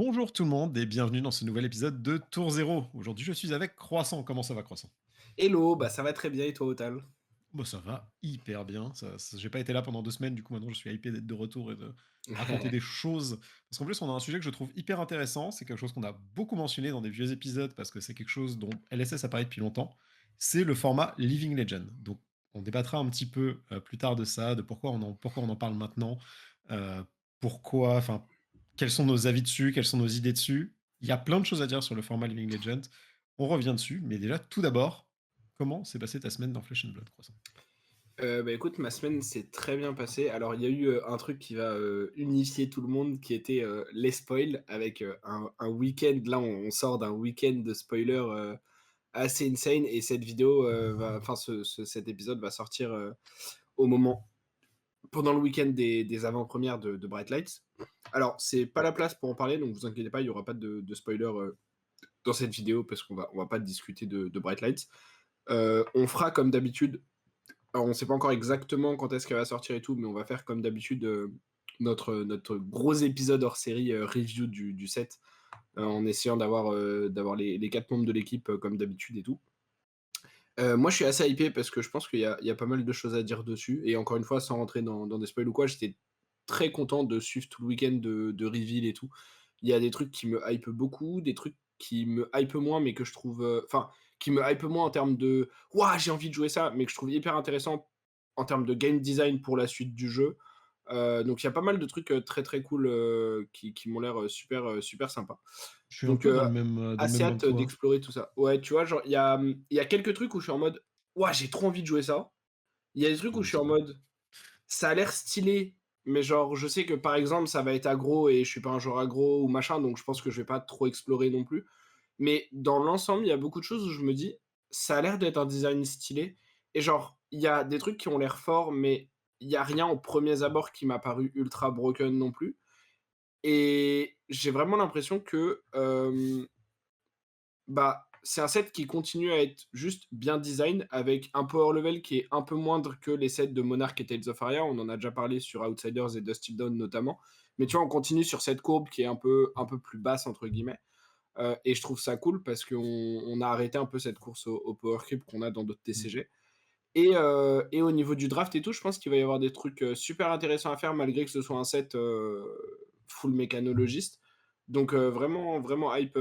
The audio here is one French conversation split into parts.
Bonjour tout le monde et bienvenue dans ce nouvel épisode de Tour Zéro. Aujourd'hui, je suis avec Croissant. Comment ça va, Croissant? Hello, bah ça va très bien et toi Otal? Bah, ça va hyper bien. J'ai pas été là pendant 2 semaines, du coup maintenant je suis hypé d'être de retour et de raconter des choses. Parce qu'en plus, on a un sujet que je trouve hyper intéressant. C'est quelque chose qu'on a beaucoup mentionné dans des vieux épisodes parce que c'est quelque chose dont LSS a parlé depuis longtemps. C'est le format Living Legend. Donc, on débattra un petit peu plus tard de ça, de pourquoi on en parle maintenant, euh, enfin, quels sont nos avis dessus, quelles sont nos idées dessus. Il y a plein de choses à dire sur le format Living Legend. On revient dessus, mais déjà, tout d'abord, comment s'est passée ta semaine dans Flesh and Blood, Croissant? Bah écoute, ma semaine s'est très bien passée. Alors il y a eu un truc qui va unifier tout le monde qui était les spoils avec un week-end. Là, on sort d'un week-end de spoilers assez insane et cette vidéo, enfin cet épisode va sortir au moment, pendant le week-end des avant-premières de Bright Lights. Alors, c'est pas la place pour en parler, donc vous inquiétez pas, il y aura pas de spoilers dans cette vidéo parce qu'on va pas discuter de Bright Lights. On fera comme d'habitude. Alors, on sait pas encore exactement quand est-ce qu'elle va sortir et tout, mais on va faire comme d'habitude notre gros épisode hors série review du set, en essayant d'avoir les 4 membres de l'équipe comme d'habitude et tout. Moi, je suis assez hypé parce que je pense qu'il y a pas mal de choses à dire dessus. Et encore une fois, sans rentrer dans des spoils ou quoi, j'étais très content de suivre tout le week-end de reveal et tout. Il y a des trucs qui me hype beaucoup, des trucs qui me hype moins, mais que je trouve. Enfin, qui me hype moins en termes de Ouah, j'ai envie de jouer ça, mais que je trouve hyper intéressant en termes de game design pour la suite du jeu. Donc, il y a pas mal de trucs très très cool qui m'ont l'air super sympa. Je suis un Donc, peu dans le assez même banc hâte que toi. d'explorer tout ça. Ouais, tu vois, genre, il y a quelques trucs où je suis en mode, ouah, j'ai trop envie de jouer ça. Il y a des trucs où je suis en Dis-moi. mode, ça a l'air stylé, mais genre, je sais que par exemple, ça va être aggro et je suis pas un joueur aggro ou machin, donc je pense que je vais pas trop explorer non plus. Mais dans l'ensemble, il y a beaucoup de choses où je me dis, ça a l'air d'être un design stylé. Et genre, il y a des trucs qui ont l'air forts, mais il y a rien au premier abord qui m'a paru ultra broken non plus. Et j'ai vraiment l'impression que bah, c'est un set qui continue à être juste bien design, avec un power level qui est un peu moindre que les sets de Monarch et Tales of Aria. On en a déjà parlé sur Outsiders et Dusty Dawn notamment. Mais tu vois, on continue sur cette courbe qui est un peu plus basse, entre guillemets. Et je trouve ça cool parce qu'on a arrêté un peu cette course au power creep qu'on a dans d'autres Mm. TCG. Et au niveau du draft et tout, je pense qu'il va y avoir des trucs super intéressants à faire malgré que ce soit un set full mécanologiste. Donc vraiment, vraiment hype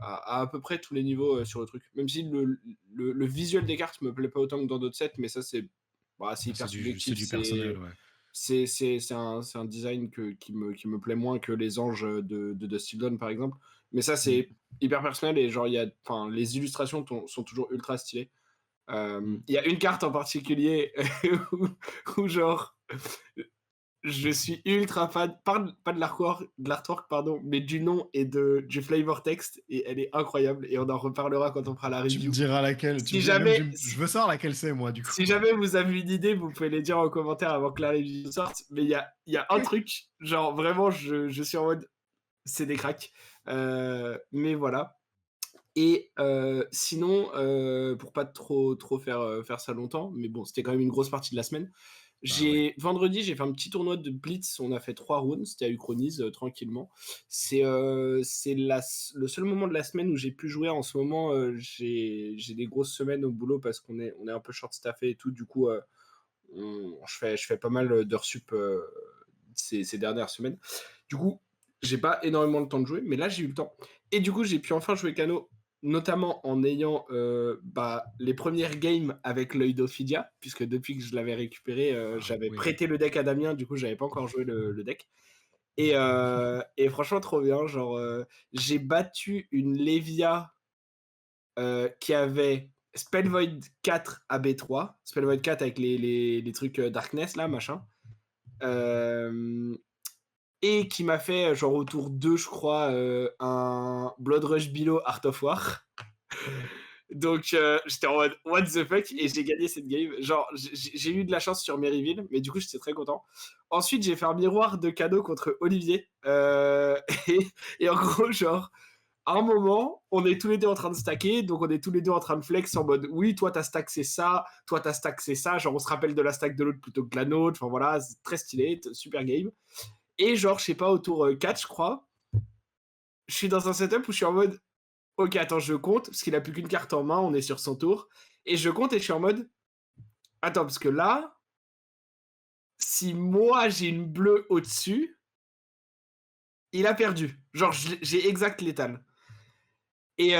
à peu près tous les niveaux sur le truc. Même si le visuel des cartes me plaît pas autant que dans d'autres sets, mais ça c'est Ah, hyper c'est subjectif. du personnel, ouais. C'est un design qui me plaît moins que les anges de Dusty Dawn par exemple. Mais ça Mm. c'est hyper personnel et genre enfin, les illustrations sont toujours ultra stylées. Mm. Il y a une carte en particulier où, où genre, je suis ultra fan, pas de l'artwork, pardon, mais du nom et du flavor text, et elle est incroyable, et on en reparlera quand on fera la Tu me review. diras laquelle. Tu me Si diras même, jamais, je veux savoir laquelle c'est, moi, du coup. si jamais vous avez une idée, vous pouvez les dire en commentaire avant que la review sorte, mais il y a un truc, genre vraiment, je suis en mode, c'est des cracks. Mais voilà. Et sinon, pour pas trop faire ça longtemps, mais bon, c'était quand même une grosse partie de la semaine. Bah ouais. Vendredi, j'ai fait un petit tournoi de Blitz, on a fait 3 rounds, c'était à Uchronise, tranquillement. C'est le seul moment de la semaine où j'ai pu jouer. En ce moment, j'ai des grosses semaines au boulot parce qu'on est un peu short staffé et tout. Du coup, je fais pas mal d'heures sup ces dernières semaines. Du coup, j'ai pas énormément le temps de jouer, mais là j'ai eu le temps. Et du coup, j'ai pu enfin jouer Kano, notamment en ayant les premières games avec l'œil d'Ophidia, puisque depuis que je l'avais récupéré, Ah j'avais ouais. prêté le deck à Damien, du coup j'avais pas encore joué le deck. Et franchement, trop bien. Genre, j'ai battu une Levia qui avait Spell Void 4 à B3. Spell Void 4 avec les trucs Darkness, là, machin. Euh, et qui m'a fait, genre, au tour 2, je crois, un Blood Rush Below Art of War. Donc, j'étais en mode, what the fuck? Et j'ai gagné cette game. Genre, j'ai eu de la chance sur mes reveals, mais du coup, j'étais très content. Ensuite, j'ai fait un miroir de cadeau contre Olivier. Et, et en gros, genre, à un moment, on est tous les deux en train de stacker, donc on est tous les deux en train de flex en mode oui, toi ta stack c'est ça, toi ta stack c'est ça, genre on se rappelle de la stack de l'autre plutôt que de la nôtre, enfin voilà, c'est très stylé, super game. Et genre, je sais pas, au tour 4, je crois, je suis dans un setup où je suis en mode: «OK, attends, je compte», parce qu'il a plus qu'une carte en main, on est sur son tour et je compte et je suis en mode: «Attends, parce que là, si moi j'ai une bleue au-dessus, il a perdu». Genre j'ai exact létal et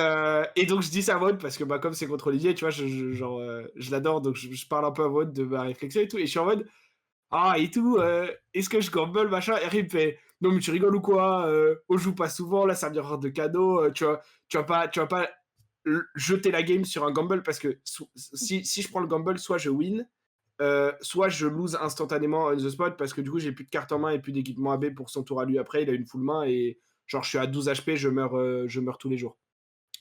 donc je dis ça à Maud parce que, bah, comme c'est contre Olivier, tu vois, genre, je l'adore donc je parle un peu à Maud de ma réflexion et tout et je suis en mode: «Ah et tout, est-ce que je gamble machin?» Et il me fait: «Non mais tu rigoles ou quoi? On joue pas souvent, là ça me vient de cadeau, tu vas pas jeter la game sur un gamble parce que si je prends le gamble, soit je win, soit je lose instantanément on the spot parce que du coup j'ai plus de cartes en main et plus d'équipement AB pour son tour à lui après, il a une full main et genre je suis à 12 HP, je meurs tous les jours».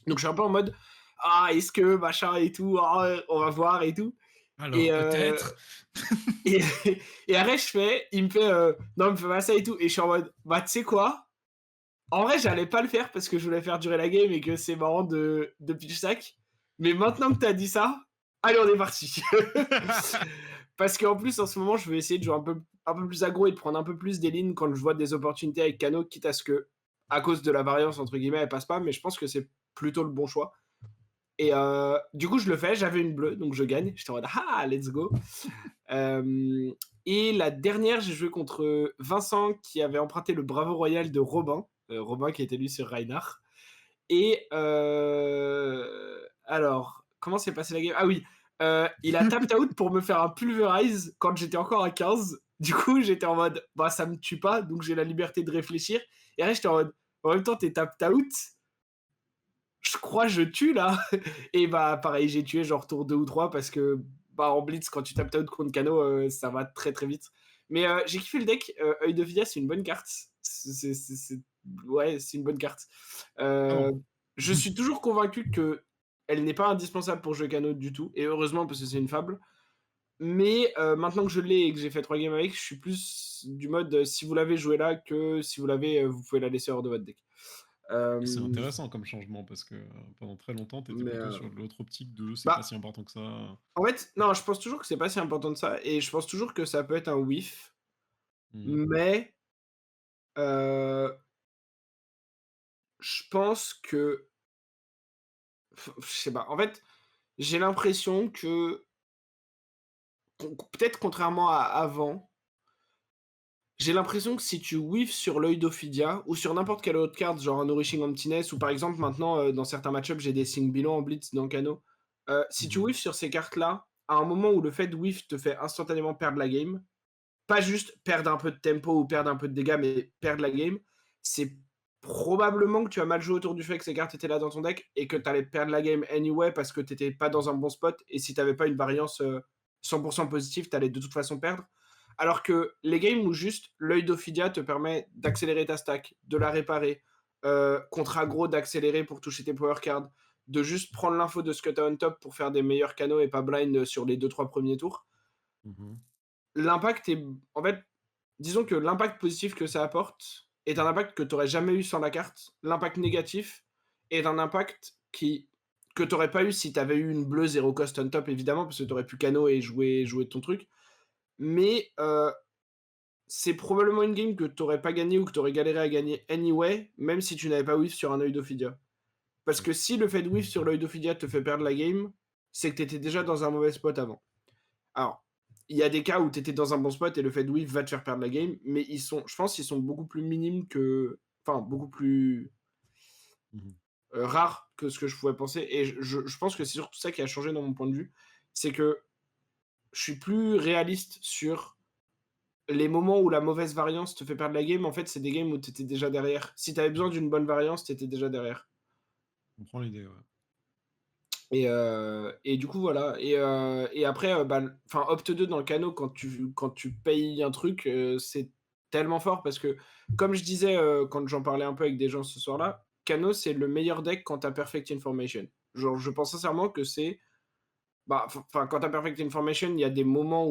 Donc je suis un peu en mode: «Ah est-ce que machin et tout, ah, on va voir et tout» et Alors peut-être. et et après il me fait, «Non, me fais pas ça et tout» et je suis en mode: «Bah, tu sais quoi? En vrai, j'allais pas le faire parce que je voulais faire durer la game et que c'est marrant de pitch stack, mais maintenant que t'as dit ça, allez, on est parti». Parce qu'en plus, en ce moment, je vais essayer de jouer un peu plus aggro et de prendre un peu plus des lignes quand je vois des opportunités avec Kano, quitte à ce que, à cause de la variance, entre guillemets, elle passe pas, mais je pense que c'est plutôt le bon choix. Et du coup, je le fais, j'avais une bleue, donc je gagne. J'étais en mode: «Ah, let's go!» Euh, et la dernière, j'ai joué contre Vincent qui avait emprunté le Bravo Royal de Robin. Robin qui était lui sur Reinhardt. Et alors, comment s'est passé la game? Ah oui, il a tapped out pour me faire un pulverize quand j'étais encore à 15. Du coup, j'étais en mode, bah ça me tue pas, donc j'ai la liberté de réfléchir. Et après, j'étais en mode, en même temps, t'es tapped out. Je crois que je tue là. Et bah pareil, j'ai tué genre tour 2 ou 3 parce que bah en blitz, quand tu tapes out contre Kano, ça va très très vite. Mais j'ai kiffé le deck. Œil de Vidia, c'est une bonne carte. Ouais, c'est une bonne carte. Euh, Vraiment. je suis toujours convaincu que elle n'est pas indispensable pour jouer Kano du tout. Et heureusement parce que c'est une fable. Mais maintenant que je l'ai et que j'ai fait 3 games avec, je suis plus du mode si vous l'avez joué là que si vous l'avez, vous pouvez la laisser hors de votre deck. C'est Euh, intéressant comme changement parce que pendant très longtemps, tu étais mais plutôt sur l'autre optique de c'est pas bah, si important que ça. en fait, non, je pense toujours que c'est pas si important que ça et je pense toujours que ça peut être un whiff, Mhm. mais heu, je pense que je sais pas. En fait, j'ai l'impression que peut-être contrairement à avant, j'ai l'impression que si tu whiffes sur l'œil d'Ophidia ou sur n'importe quelle autre carte, genre un Nourishing Emptiness ou par exemple maintenant, dans certains match j'ai des Sing Below en blitz dans Kano. Si tu Mhm. whiffes sur ces cartes-là, à un moment où le fait de whiff te fait instantanément perdre la game. Pas juste perdre un peu de tempo ou perdre un peu de dégâts, mais perdre la game, c'est probablement que tu as mal joué autour du fait que ces cartes étaient là dans ton deck et que tu allais perdre la game anyway parce que tu étais pas dans un bon spot et si tu avais pas une variance 100% positive, tu allais de toute façon perdre. Alors que les games où juste l'œil d'Ophidia te permet d'accélérer ta stack, de la réparer, contre aggro d'accélérer pour toucher tes power cards, de juste prendre l'info de ce que tu as on top pour faire des meilleurs canaux et pas blind sur les 2-3 premiers tours, Mhm. l'impact est. En fait, disons que l'impact positif que ça apporte est un impact que tu aurais jamais eu sans la carte. L'impact négatif est un impact que tu aurais pas eu si tu avais eu une bleue zéro cost on top, évidemment, parce que tu aurais pu cano et jouer ton truc. Mais c'est probablement une game que tu aurais pas gagné ou que tu aurais galéré à gagner anyway, même si tu n'avais pas whiff sur un œil d'Ophidia. Parce que si le fait de whiff sur l'œil d'Ophidia te fait perdre la game, c'est que tu étais déjà dans un mauvais spot avant. Alors, il y a des cas où tu étais dans un bon spot et le fait de whiff va te faire perdre la game, mais je pense qu'ils sont beaucoup plus minimes que. Enfin, beaucoup plus Mhm. rares que ce que je pouvais penser. Et je pense que c'est surtout ça qui a changé dans mon point de vue. C'est que je suis plus réaliste sur les moments où la mauvaise variance te fait perdre la game. En fait, c'est des games où tu étais déjà derrière. Si tu avais besoin d'une bonne variance, tu étais déjà derrière. On prend l'idée, ouais. Et du coup, voilà. Et après, bah, enfin, Opt 2 dans le canot, quand tu payes un truc, c'est tellement fort parce que, comme je disais quand j'en parlais un peu avec des gens ce soir-là, Cano, c'est le meilleur deck quand t'as Perfect Information. Genre, je pense sincèrement que c'est. Bah, enfin, quand t'as Perfect Information, il y a des moments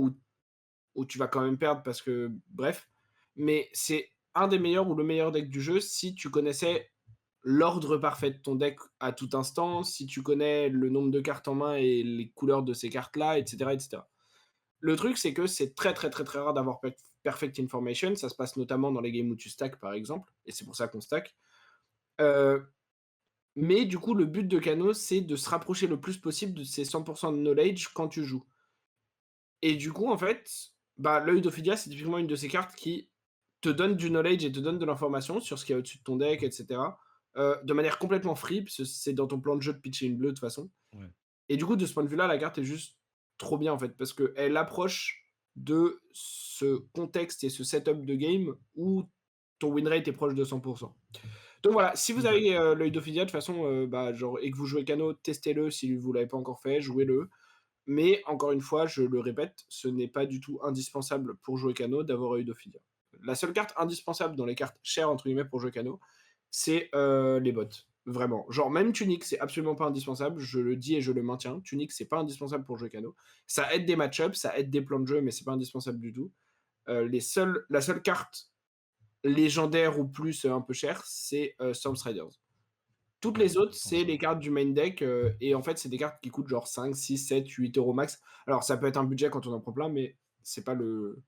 où tu vas quand même perdre parce que, bref. Mais c'est un des meilleurs ou le meilleur deck du jeu si tu connaissais l'ordre parfait de ton deck à tout instant, si tu connais le nombre de cartes en main et les couleurs de ces cartes-là, etc., etc. Le truc, c'est que c'est très très très très rare d'avoir Perfect Information. Ça se passe notamment dans les games où tu stack, par exemple, et c'est pour ça qu'on stack. Heu, mais du coup, le but de Kano, c'est de se rapprocher le plus possible de ces 100 de knowledge quand tu joues. Et du coup, en fait, bah, l'œil d'Ophidia, c'est typiquement une de ces cartes qui te donne du knowledge et te donne de l'information sur ce qu'il y a au-dessus de ton deck, et cetera, de manière complètement free, parce que c'est dans ton plan de jeu de pitcher une bleue de toute façon. Ouais. Et du coup, de ce point de vue-là, la carte est juste trop bien, en fait, parce qu'elle approche de ce contexte et ce setup de game où ton win rate est proche de 100. Donc voilà, si vous OK. avez, l'œil d'Ophidia, de toute façon, bah, genre et que vous jouez Cano, testez-le si vous l'avez pas encore fait, jouez-le. Mais encore une fois, je le répète, ce n'est pas du tout indispensable pour jouer Cano d'avoir œil d'Ophidia. La seule carte indispensable dans les cartes «chères» entre guillemets pour jouer Cano, c'est, les bots. Vraiment. Genre même Tunic, c'est absolument pas indispensable, je le dis et je le maintiens. Tunic, c'est pas indispensable pour jouer Cano. Ça aide des match-ups, ça aide des plans de jeu, mais c'est pas indispensable du tout. La seule carte légendaire ou plus, un peu chère, c'est, Stormstriders. Toutes Ouais, les autres, je c'est pense, ouais. les cartes du main deck, et en fait, c'est des cartes qui coûtent genre 5, 6, 7, 8 € max. Alors ça peut être un budget quand on en prend plein, mais c'est pas le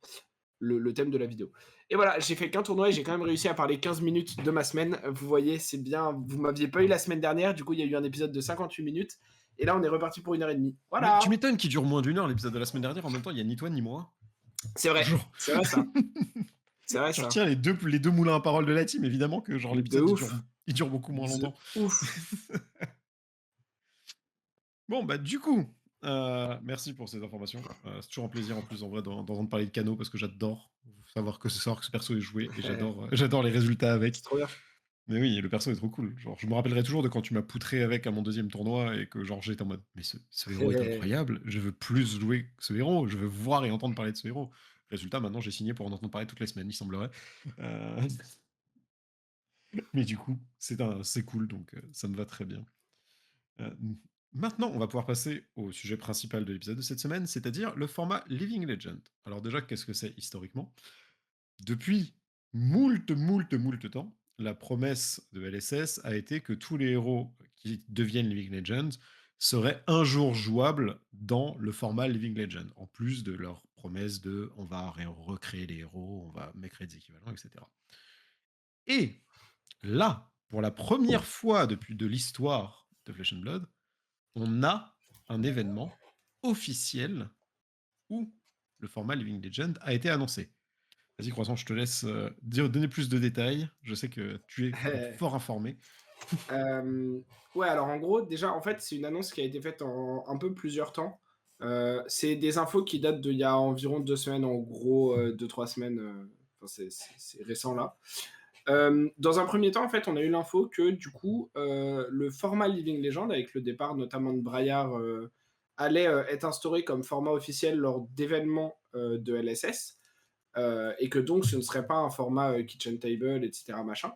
thème de la vidéo. Et voilà, j'ai fait qu'un tournoi et j'ai quand même réussi à parler 15 minutes de ma semaine. Vous voyez, c'est bien. Vous m'aviez pas eu la semaine dernière, du coup, il y a eu un épisode de 58 minutes. Et là, on est reparti pour 1 h 30. Mais tu Voilà! m'étonnes qu'il dure moins d'une heure l'épisode de la semaine dernière. En même temps, il y a ni toi ni moi. C'est vrai, Genre, c'est vrai ça. C'est vrai je ça. retiens les deux moulins à parole de la team, évidemment que genre De l'épisode ouf. il dure beaucoup moins De longtemps. ouf. Bon, bah, du coup, merci pour ces informations. C'est toujours un plaisir en plus en vrai d'entendre parler de Cano parce que j'adore savoir que ce perso est joué et j'adore les résultats avec. C'est trop bien. Mais oui, le perso est trop cool. Genre, je me rappellerai toujours de quand tu m'as poutré avec à mon deuxième tournoi et que genre j'étais en mode: «Mais ce héros est incroyable, je veux plus jouer ce héros, je veux voir et entendre parler de ce héros». Résultat, maintenant j'ai signé pour en entendre parler toutes les semaines, il semblerait. Heu, mais du coup, c'est cool donc ça me va très bien. M Maintenant, on va pouvoir passer au sujet principal de l'épisode de cette semaine, c'est-à-dire le format Living Legend. Alors déjà, qu'est-ce que c'est historiquement? Depuis moult temps, la promesse de LSS a été que tous les héros qui deviennent Living Legends seraient un jour jouables dans le format Living Legend, en plus de leur promesse de on va recréer les héros, on va créer des équivalents, etc. Et là, pour la première fois depuis de l'histoire de Flesh and Blood, on a un événement officiel où le format Living Legend a été annoncé. Vas-y, Croissant, je te laisse donner plus de détails. Je sais que tu es fort informé. Hem, ouais, alors en gros, déjà, en fait, c'est une annonce qui a été faite en un peu plusieurs temps. C'est des infos qui datent d'il y a environ 2 semaines, en gros, 2-3 semaines, enfin, c'est récent là. Dans un premier temps, en fait, on a eu l'info que du coup, le format Living Legend, avec le départ notamment de Braillard, allait, être instauré comme format officiel lors d'événements, de LSS. Et que donc ce ne serait pas un format kitchen table, etc. machin.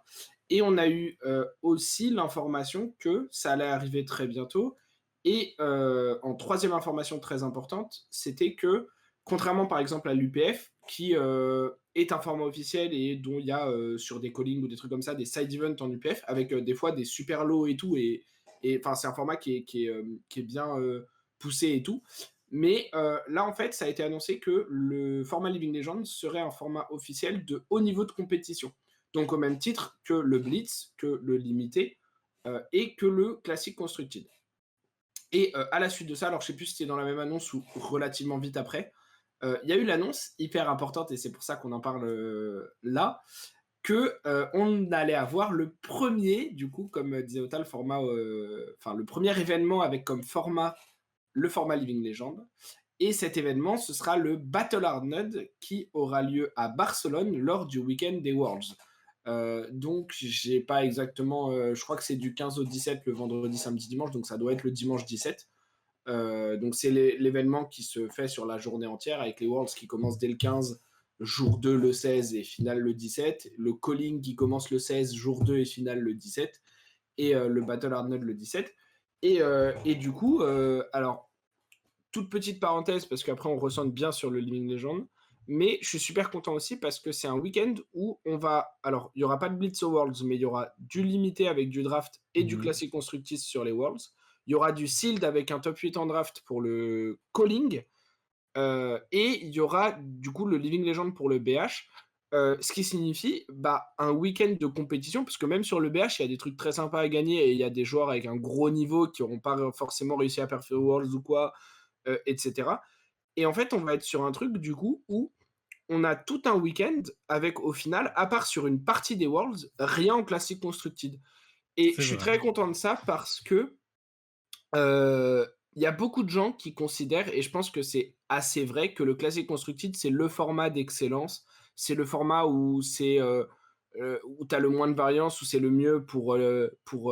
Et on a eu aussi l'information que ça allait arriver très bientôt. Et en troisième information très importante, c'était que, contrairement par exemple à l'UPF, qui est un format officiel et dont il y a sur des callings ou des trucs comme ça, des side events en UPF, avec des fois des super lots et tout, et enfin c'est un format qui est bien poussé et tout. Mais là, en fait, ça a été annoncé que le format Living Legends serait un format officiel de haut niveau de compétition. Donc au même titre que le Blitz, que le Limité et que le Classic Constructed. Et à la suite de ça, alors je sais plus si c'était dans la même annonce ou relativement vite après, il y a eu l'annonce hyper importante, et c'est pour ça qu'on en parle là, que on allait avoir le premier, du coup, comme disait Ota, le format, enfin le premier événement avec comme format le format Living Legend. Et cet événement, ce sera le Battle Arnold qui aura lieu à Barcelone lors du week-end des Worlds. Donc, j'ai pas exactement. Je crois que c'est du 15 au 17 le vendredi, samedi, dimanche, donc ça doit être le dimanche 17. Donc, c'est l'événement qui se fait sur la journée entière avec les Worlds qui commencent dès le 15, jour 2 le 16 et finale le 17. Le calling qui commence le 16, jour 2 et finale le 17. Et le Battle Arnold le 17. Et du coup, alors, toute petite parenthèse, parce qu'après on ressent bien sur le Living Legend, mais je suis super content aussi parce que c'est un week-end où on va. Alors, il n'y aura pas de Blitz aux Worlds, mais il y aura du limité avec du draft et du Mhm. classique constructif sur les Worlds. Il y aura du sealed avec un top 8 en draft pour le calling. Et il y aura du coup le Living Legend pour le BH. Ce qui signifie, bah, un week-end de compétition, parce que même sur le BH, il y a des trucs très sympas à gagner et il y a des joueurs avec un gros niveau qui n'auront pas forcément réussi à percer aux Worlds ou quoi, et cetera. Et en fait, on va être sur un truc du coup où on a tout un week-end avec au final, à part sur une partie des Worlds, rien en Classic Constructed. Et C'est je suis vrai. très content de ça parce que, heu, il y a beaucoup de gens qui considèrent et je pense que c'est assez vrai que le Classic Constructed, c'est le format d'excellence. C'est le format où où tu as le moins de variance, où c'est le mieux pour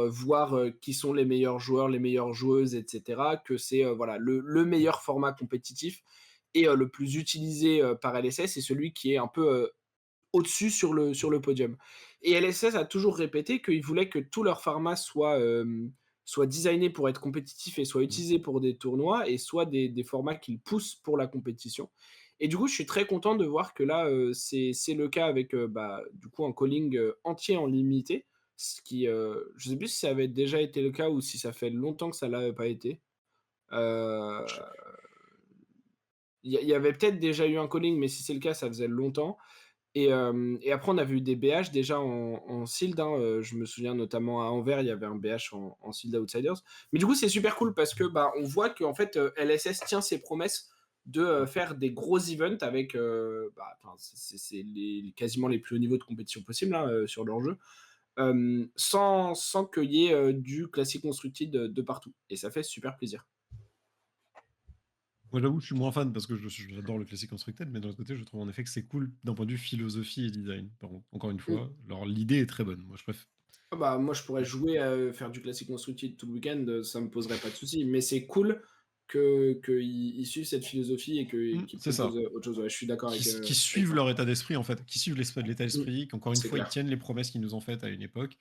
voir, qui sont les meilleurs joueurs, les meilleures joueuses et cetera. Que c'est, voilà, le meilleur format compétitif et le plus utilisé, par LSS et celui qui est un peu, au-dessus sur le podium. Et LSS a toujours répété qu'ils voulaient que tout leur format soit designé pour être compétitif et soit Mmh. utilisé pour des tournois et soit des formats qu'ils poussent pour la compétition. Et du coup, je suis très content de voir que là, c'est le cas avec, bah, du coup, un calling, entier en limité, ce qui, je sais plus si ça avait déjà été le cas ou si ça fait longtemps que ça l'avait pas été. Heu, Je sais plus. il y avait peut-être déjà eu un calling, mais si c'est le cas, ça faisait longtemps. Et après on avait eu des BH déjà en sealed, hein, je me souviens notamment à Anvers, il y avait un BH en sealed outsiders. Mais du coup, c'est super cool parce que, bah, on voit qu'en fait, LSS tient ses promesses de, Mmh. faire des gros events avec, bah, enfin, c'est quasiment les plus hauts niveaux de compétition possibles, hein, sur leur jeu, sans qu'il y ait, du classique constructed de partout et ça fait super plaisir. Moi, j'avoue, je suis moins fan parce que j'adore le classique constructed, mais d'un autre côté, je trouve en effet que c'est cool d'un point de vue philosophie et design. Par contre, encore une Mmh. fois, alors l'idée est très bonne. Moi, je préfère. Ah bah, moi, je pourrais jouer à, faire du classique constructed tout le week-end, ça me poserait pas de souci. Mais c'est cool que qu'ils suivent cette philosophie et qu'ils C'est proposent, ça. autre chose. Ouais, je suis d'accord Qui avec suivent ça. leur état d'esprit, en fait, qui suivent l'état Mmh, d'esprit, qu'encore une c'est fois, ils clair. tiennent les promesses qu'ils nous ont faites à une époque.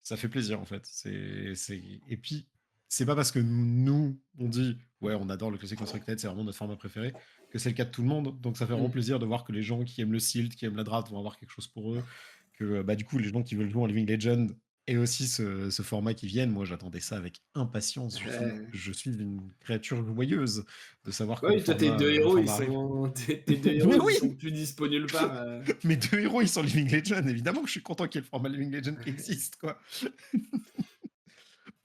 Ça fait plaisir, en fait. Et puis, c'est pas parce que nous, on dit, ouais, on adore le classique constructed, c'est vraiment notre format préféré, que c'est le cas de tout le monde. Donc, ça fait vraiment Mmh. plaisir de voir que les gens qui aiment le Silt, qui aiment la draft, vont avoir quelque chose pour eux. Que, bah, du coup, les gens qui veulent jouer en Living Legend et aussi ce format qui viennent, moi, j'attendais ça avec impatience. Je suis une créature joyeuse de savoir Bah que oui, toi, tes 2 le héros, ils format arrive. sont tes 2 Mais héros, ils sont oui! plus dispo nulle part, Mes deux héros, ils sont Living Legend. Évidemment que je suis content qu'il y ait le format Living Legend qui existe, quoi.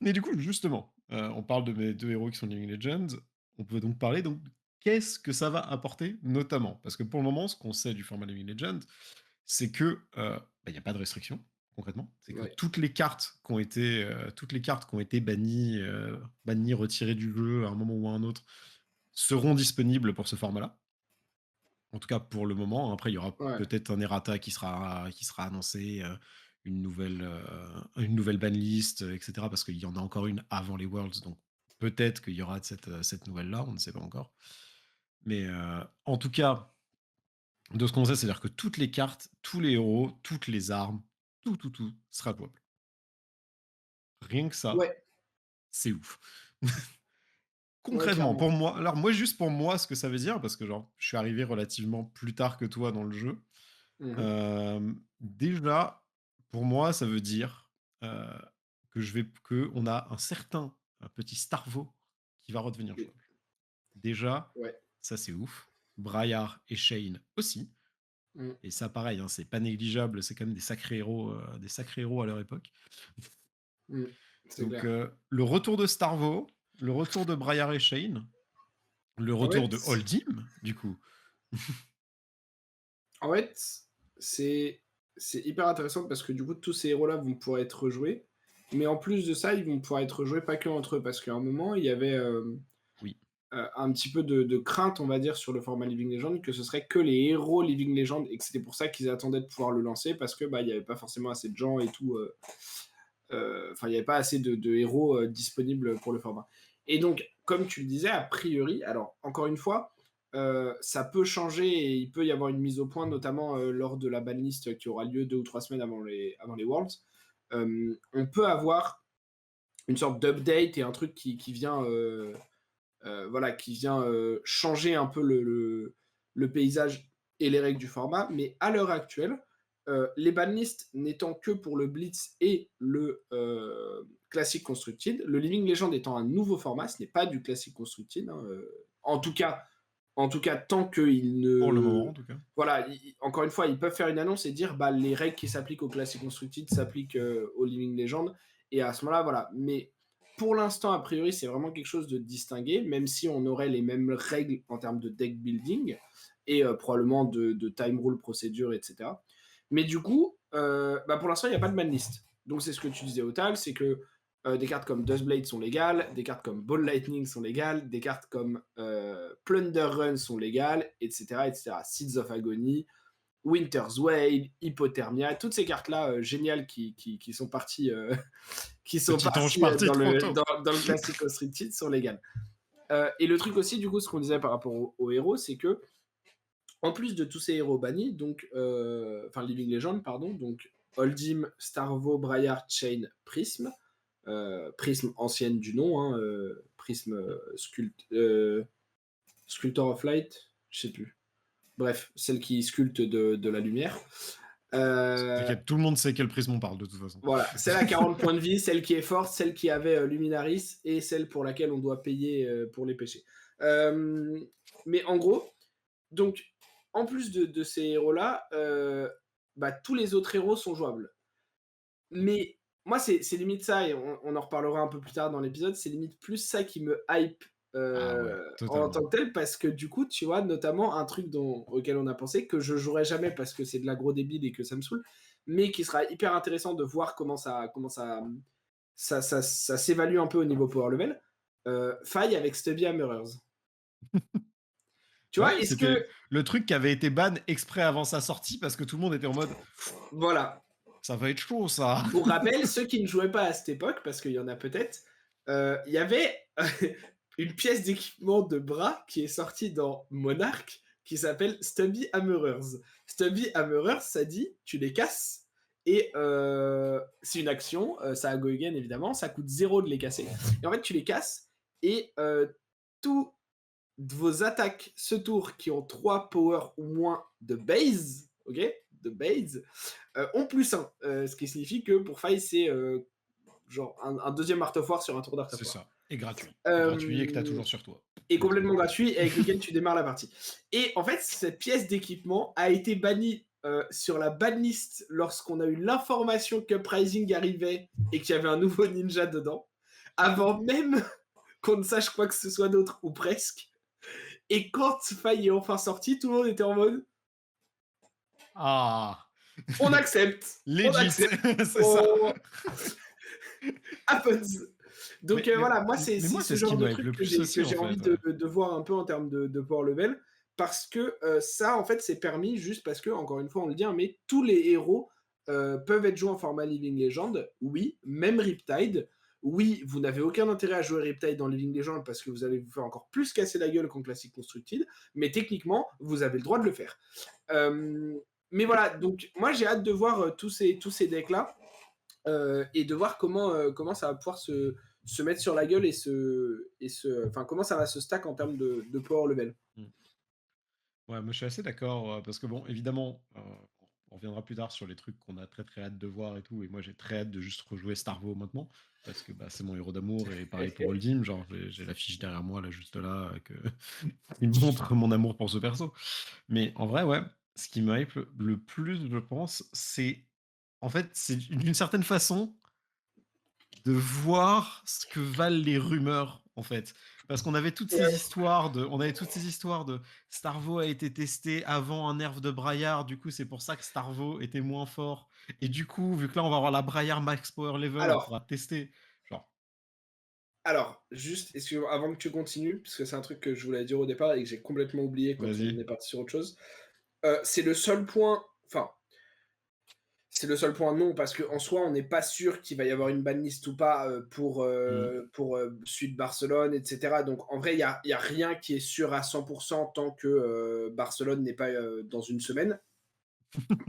Mais du coup, justement, on parle de mes 2 héros qui sont Living Legends. On peut donc parler donc qu'est-ce que ça va apporter notamment? Parce que pour le moment, ce qu'on sait du format Living Legend, c'est que, bah, il y a pas de restriction, concrètement. C'est que ouais, toutes les cartes qui ont été bannies, retirées du jeu à un moment ou à un autre, seront disponibles pour ce format-là. En tout cas, pour le moment. Après, il y aura ouais, peut-être un errata qui sera annoncé, une nouvelle banlist, et cetera, parce qu'il y en a encore une avant les Worlds, donc peut-être qu'il y aura cette nouvelle-là, on ne sait pas encore. Mais, en tout cas, de ce qu'on sait, c'est-à-dire que toutes les cartes, tous les héros, toutes les armes, tout sera jouable. Rien que ça, ouais, c'est ouf. ouais, Concrètement, clairement. pour moi alors moi, juste pour moi, ce que ça veut dire, parce que genre, je suis arrivé relativement plus tard que toi dans le jeu. Mmh. Déjà, pour moi, ça veut dire, que on a un petit Starvo qui va redevenir Et jouable. Déjà, ouais, ça c'est ouf. Briar et Shane aussi. mmh, Et ça pareil, hein, c'est pas négligeable, c'est quand même des sacrés héros à leur époque. mmh, c'est Donc, clair. le retour de Starvo, le retour de Briar et Shane, le En retour fait de Holdim, du coup. En fait, c'est c'est hyper intéressant parce que du coup, tous ces héros-là vont pouvoir être rejoués. Mais en plus de ça, ils vont pouvoir être rejoués pas que entre eux, parce qu'à un moment, il y avait Oui. un petit peu de crainte, on va dire, sur le format Living Legend, que ce serait que les héros Living Legend et que c'était pour ça qu'ils attendaient de pouvoir le lancer parce que bah il n'y avait pas forcément assez de gens et tout. Enfin, il n'y avait pas assez de héros disponibles pour le format. Et donc, comme tu le disais, a priori, alors encore une fois, ça peut changer et il peut y avoir une mise au point, notamment lors de la banlist qui aura lieu 2 ou 3 semaines avant les Worlds. On peut avoir une sorte d'update et un truc qui vient, voilà, qui vient changer un peu le paysage et les règles du format. Mais à l'heure actuelle, les banlists n'étant que pour le Blitz et le Classic Constructed, le Living Legend étant un nouveau format, ce n'est pas du Classic Constructed, hein, en tout cas En tout cas, tant qu'ils Pour le moment, ne... en tout cas. Voilà, encore une fois, ils peuvent faire une annonce et dire bah, les règles qui s'appliquent au Classic Constructed s'appliquent au Living Legend. Et à ce moment-là, voilà. Mais pour l'instant, a priori, c'est vraiment quelque chose de distingué, même si on aurait les mêmes règles en termes de deck building et probablement de time rule procédure, etc. Mais du coup, bah, pour l'instant, il n'y a pas de banlist. Donc c'est ce que tu disais, Otal, c'est que des cartes comme Dustblade sont légales, des cartes comme Ball Lightning sont légales, des cartes comme Plunder Run sont légales, etc., etc. Seeds of Agony, Winter's Wail, Hypothermia, toutes ces cartes-là géniales qui sont parties, qui sont Petit ange parties parti trop tôt. dans le Classic Street sont légales. Et le truc aussi, du coup, ce qu'on disait par rapport aux héros, c'est que en plus de tous ces héros bannis, donc, enfin Living Legend, pardon, donc Oldim, Starvo, Briar, Chain, Prism, Prism ancienne du nom, hein, Prism Sculptor of Light, je sais plus. Bref, celle qui sculpte de la lumière. T'inquiète, tout le monde sait quel prisme on parle de toute façon. Voilà, celle à 40 points de vie, celle qui est forte, celle qui avait Luminaris et celle pour laquelle on doit payer pour les péchés. Mais en gros, donc, en plus de ces héros-là, bah, tous les autres héros sont jouables. Mais moi, c'est limite ça, et on en reparlera un peu plus tard dans l'épisode, c'est limite plus ça qui me hype Ah ouais, en totalement. tant que tel, parce que du coup, tu vois, notamment un truc auquel on a pensé, que je jouerai jamais parce que c'est de l'aggro débile et que ça me saoule, mais qui sera hyper intéressant de voir ça s'évalue un peu au niveau power level. Faille avec Stubby Hammerers. Tu vois, Ouais, est-ce c'était que... le truc qui avait été ban exprès avant sa sortie parce que tout le monde était en mode Voilà. ça va être chaud ça. Pour rappel, ceux qui ne jouaient pas à cette époque, parce qu'il y en a peut-être, il y avait une pièce d'équipement de bras qui est sortie dans Monarch qui s'appelle Stubby Hammerers. Stubby Hammerers, ça dit, tu les casses, et c'est une action, ça a go again évidemment, ça coûte 0 de les casser. Et en fait, tu les casses, et toutes vos attaques ce tour qui ont 3 power ou moins de base, ok, de base, ont +1, ce qui signifie que pour Faille, c'est genre un deuxième marteau-foire sur un tour C'est d'artefoire. ça. Et gratuit. Gratuit et que t'as Euh, toujours sur toi. et complètement gratuit, et avec lequel tu démarres la partie. Et en fait, cette pièce d'équipement a été bannie sur la banlist lorsqu'on a eu l'information qu'Uprising arrivait et qu'il y avait un nouveau ninja dedans, avant même qu'on ne sache quoi que ce soit d'autre, ou presque. Et quand Faille est enfin sorti, tout le monde était en mode Ah. on accepte, on Legit, accepte, c'est ça. on... happens. Donc Mais, mais, voilà, moi, c'est mais moi, ce c'est ce qui genre de me hype truc le que plus aussi, en j'ai envie fait. Ouais. de voir un peu en termes de power level, parce que ça, en fait, c'est permis juste parce que, encore une fois, on le dit, hein, mais tous les héros peuvent être joués en format Living Legend, oui, même Riptide. Oui, vous n'avez aucun intérêt à jouer Riptide dans Living Legend parce que vous allez vous faire encore plus casser la gueule qu'en Classic Constructed, mais techniquement, vous avez le droit de le faire. Mais voilà, donc moi j'ai hâte de voir tous ces decks-là et de voir comment ça va pouvoir se mettre sur la gueule enfin, comment ça va se stack en termes de power level. Mm. Ouais, moi je suis assez d'accord parce que bon, évidemment, on reviendra plus tard sur les trucs qu'on a très très hâte de voir et tout. Et moi j'ai très hâte de juste rejouer Starvo maintenant parce que bah, c'est mon héros d'amour et pareil pour Oldim. Genre j'ai la fiche derrière moi là juste là qui montre mon amour pour ce perso. Mais en vrai, ouais, ce qui me hype le plus, je pense, c'est en fait, c'est d'une certaine façon de voir ce que valent les rumeurs, en fait. Parce qu'on avait toutes ces histoires de Starvo a été testé avant un nerf de Braillard, du coup c'est pour ça que Starvo était moins fort. Et du coup, vu que là on va avoir la Braillard max power level, on Alors, pourra tester. Genre, juste, avant que tu continues, parce que c'est un truc que je voulais dire au départ et que j'ai complètement oublié quand on vas-y. est parti sur autre chose, c'est le seul point, enfin, c'est le seul point non, parce qu'en soi, on n'est pas sûr qu'il va y avoir une banlist ou pas Mm. pour Suite Barcelone, etc. Donc en vrai, il y a rien qui est sûr à 100% tant que Barcelone n'est pas dans une semaine,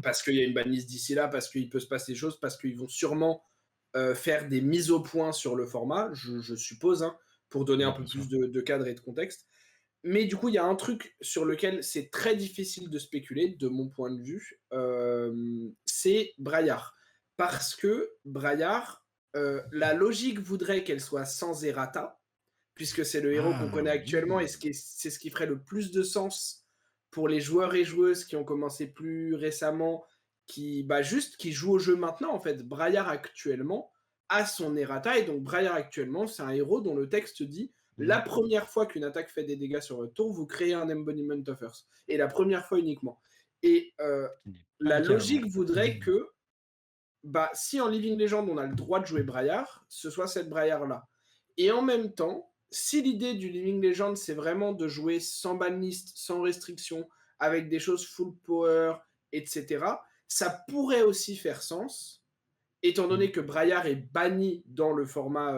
parce qu'il y a une banlist d'ici là, parce qu'il peut se passer des choses, parce qu'ils vont sûrement faire des mises au point sur le format, je suppose, hein, pour donner un Ouais, peu bien sûr. plus de cadre et de contexte. Mais du coup, il y a un truc sur lequel c'est très difficile de spéculer, de mon point de vue, c'est Braillard. Parce que Braillard, la logique voudrait qu'elle soit sans errata, puisque c'est le héros qu'on Ah connaît actuellement et oui! c'est ce qui ferait le plus de sens pour les joueurs et joueuses qui ont commencé plus récemment, qui, bah, juste, qui jouent au jeu maintenant, en fait. Braillard actuellement a son errata, et donc Braillard actuellement, c'est un héros dont le texte dit: Mmh. «La première fois qu'une attaque fait des dégâts sur votre tour, vous créez un Embodiment of Earth», et la première fois uniquement. Et Ce qui n'est pas la le cas logique avant. voudrait que, bah, si en Living Legend, on a le droit de jouer Braillard, ce soit cette Braillard-là. Et en même temps, si l'idée du Living Legend, c'est vraiment de jouer sans banlist, sans restriction, avec des choses full power, etc., ça pourrait aussi faire sens, étant Mmh. donné que Braillard est banni dans le format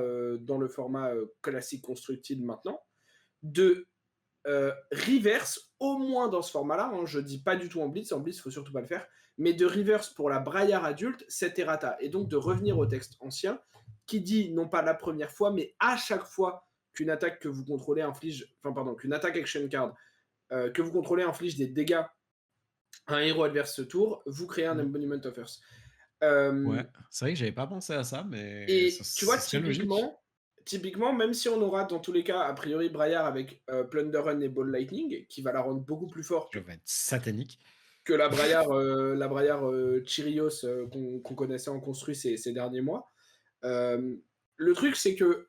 classique constructed maintenant, de reverse, au moins dans ce format-là, hein, je dis pas du tout en blitz, il faut surtout pas le faire, mais de reverse pour la braillard adulte, cette errata, et donc de revenir au texte ancien, qui dit non pas la première fois, mais à chaque fois qu'une attaque que vous contrôlez inflige, enfin pardon, qu'une attaque action card que vous contrôlez inflige des dégâts à un héros adverse ce tour, vous créez un Mmh. Embodiment of Earth. Ouais, Euh, c'est vrai que j'avais pas pensé à ça, mais et tu vois, ce serait logique. typiquement, même si on aura dans tous les cas, a priori, Braillard avec Plunder Run et Ball Lightning, qui va la rendre beaucoup plus Je forte vais être satanique. que la Braillard Chirios qu'on connaissait en construit ces derniers mois. Euh, le truc, c'est que,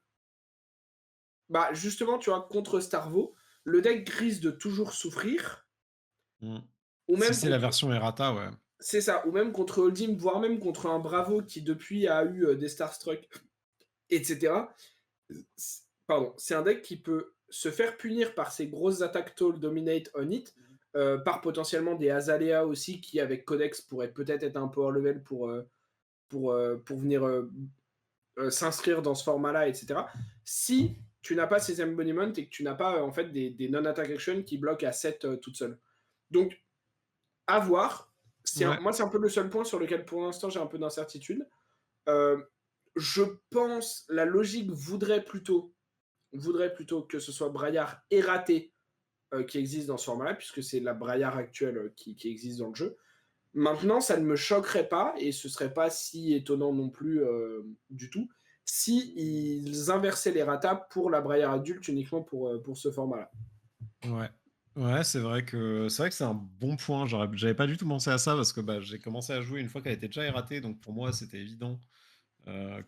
bah, justement, tu vois, contre Starvo, le deck risque de toujours souffrir, Mmh. ou Si même c'est la contre. version errata, ouais. C'est ça, ou même contre Holdim, voire même contre un Bravo qui depuis a eu des Starstruck, etc. Pardon, c'est un deck qui peut se faire punir par ses grosses attaques tall dominate on it, par potentiellement des Azalea aussi, qui avec Codex pourrait peut-être être un power level pour venir s'inscrire dans ce format-là, etc. Si tu n'as pas ces embodiments et que tu n'as pas en fait des non-attack action qui bloquent à 7 toutes seules. Donc, à voir. Ouais. Moi, c'est un peu le seul point sur lequel pour l'instant j'ai un peu d'incertitude. Euh, je pense la logique voudrait plutôt que ce soit Braillard erraté qui existe dans ce format-là, puisque c'est la Braillard actuelle qui existe dans le jeu. Maintenant, ça ne me choquerait pas, et ce serait pas si étonnant non plus du tout, si ils inversaient les ratas pour la Braillard adulte uniquement pour ce format-là. Ouais. Ouais, c'est vrai que c'est un bon point. J'avais pas du tout pensé à ça parce que bah, j'ai commencé à jouer une fois qu'elle était déjà erratée, donc pour moi c'était évident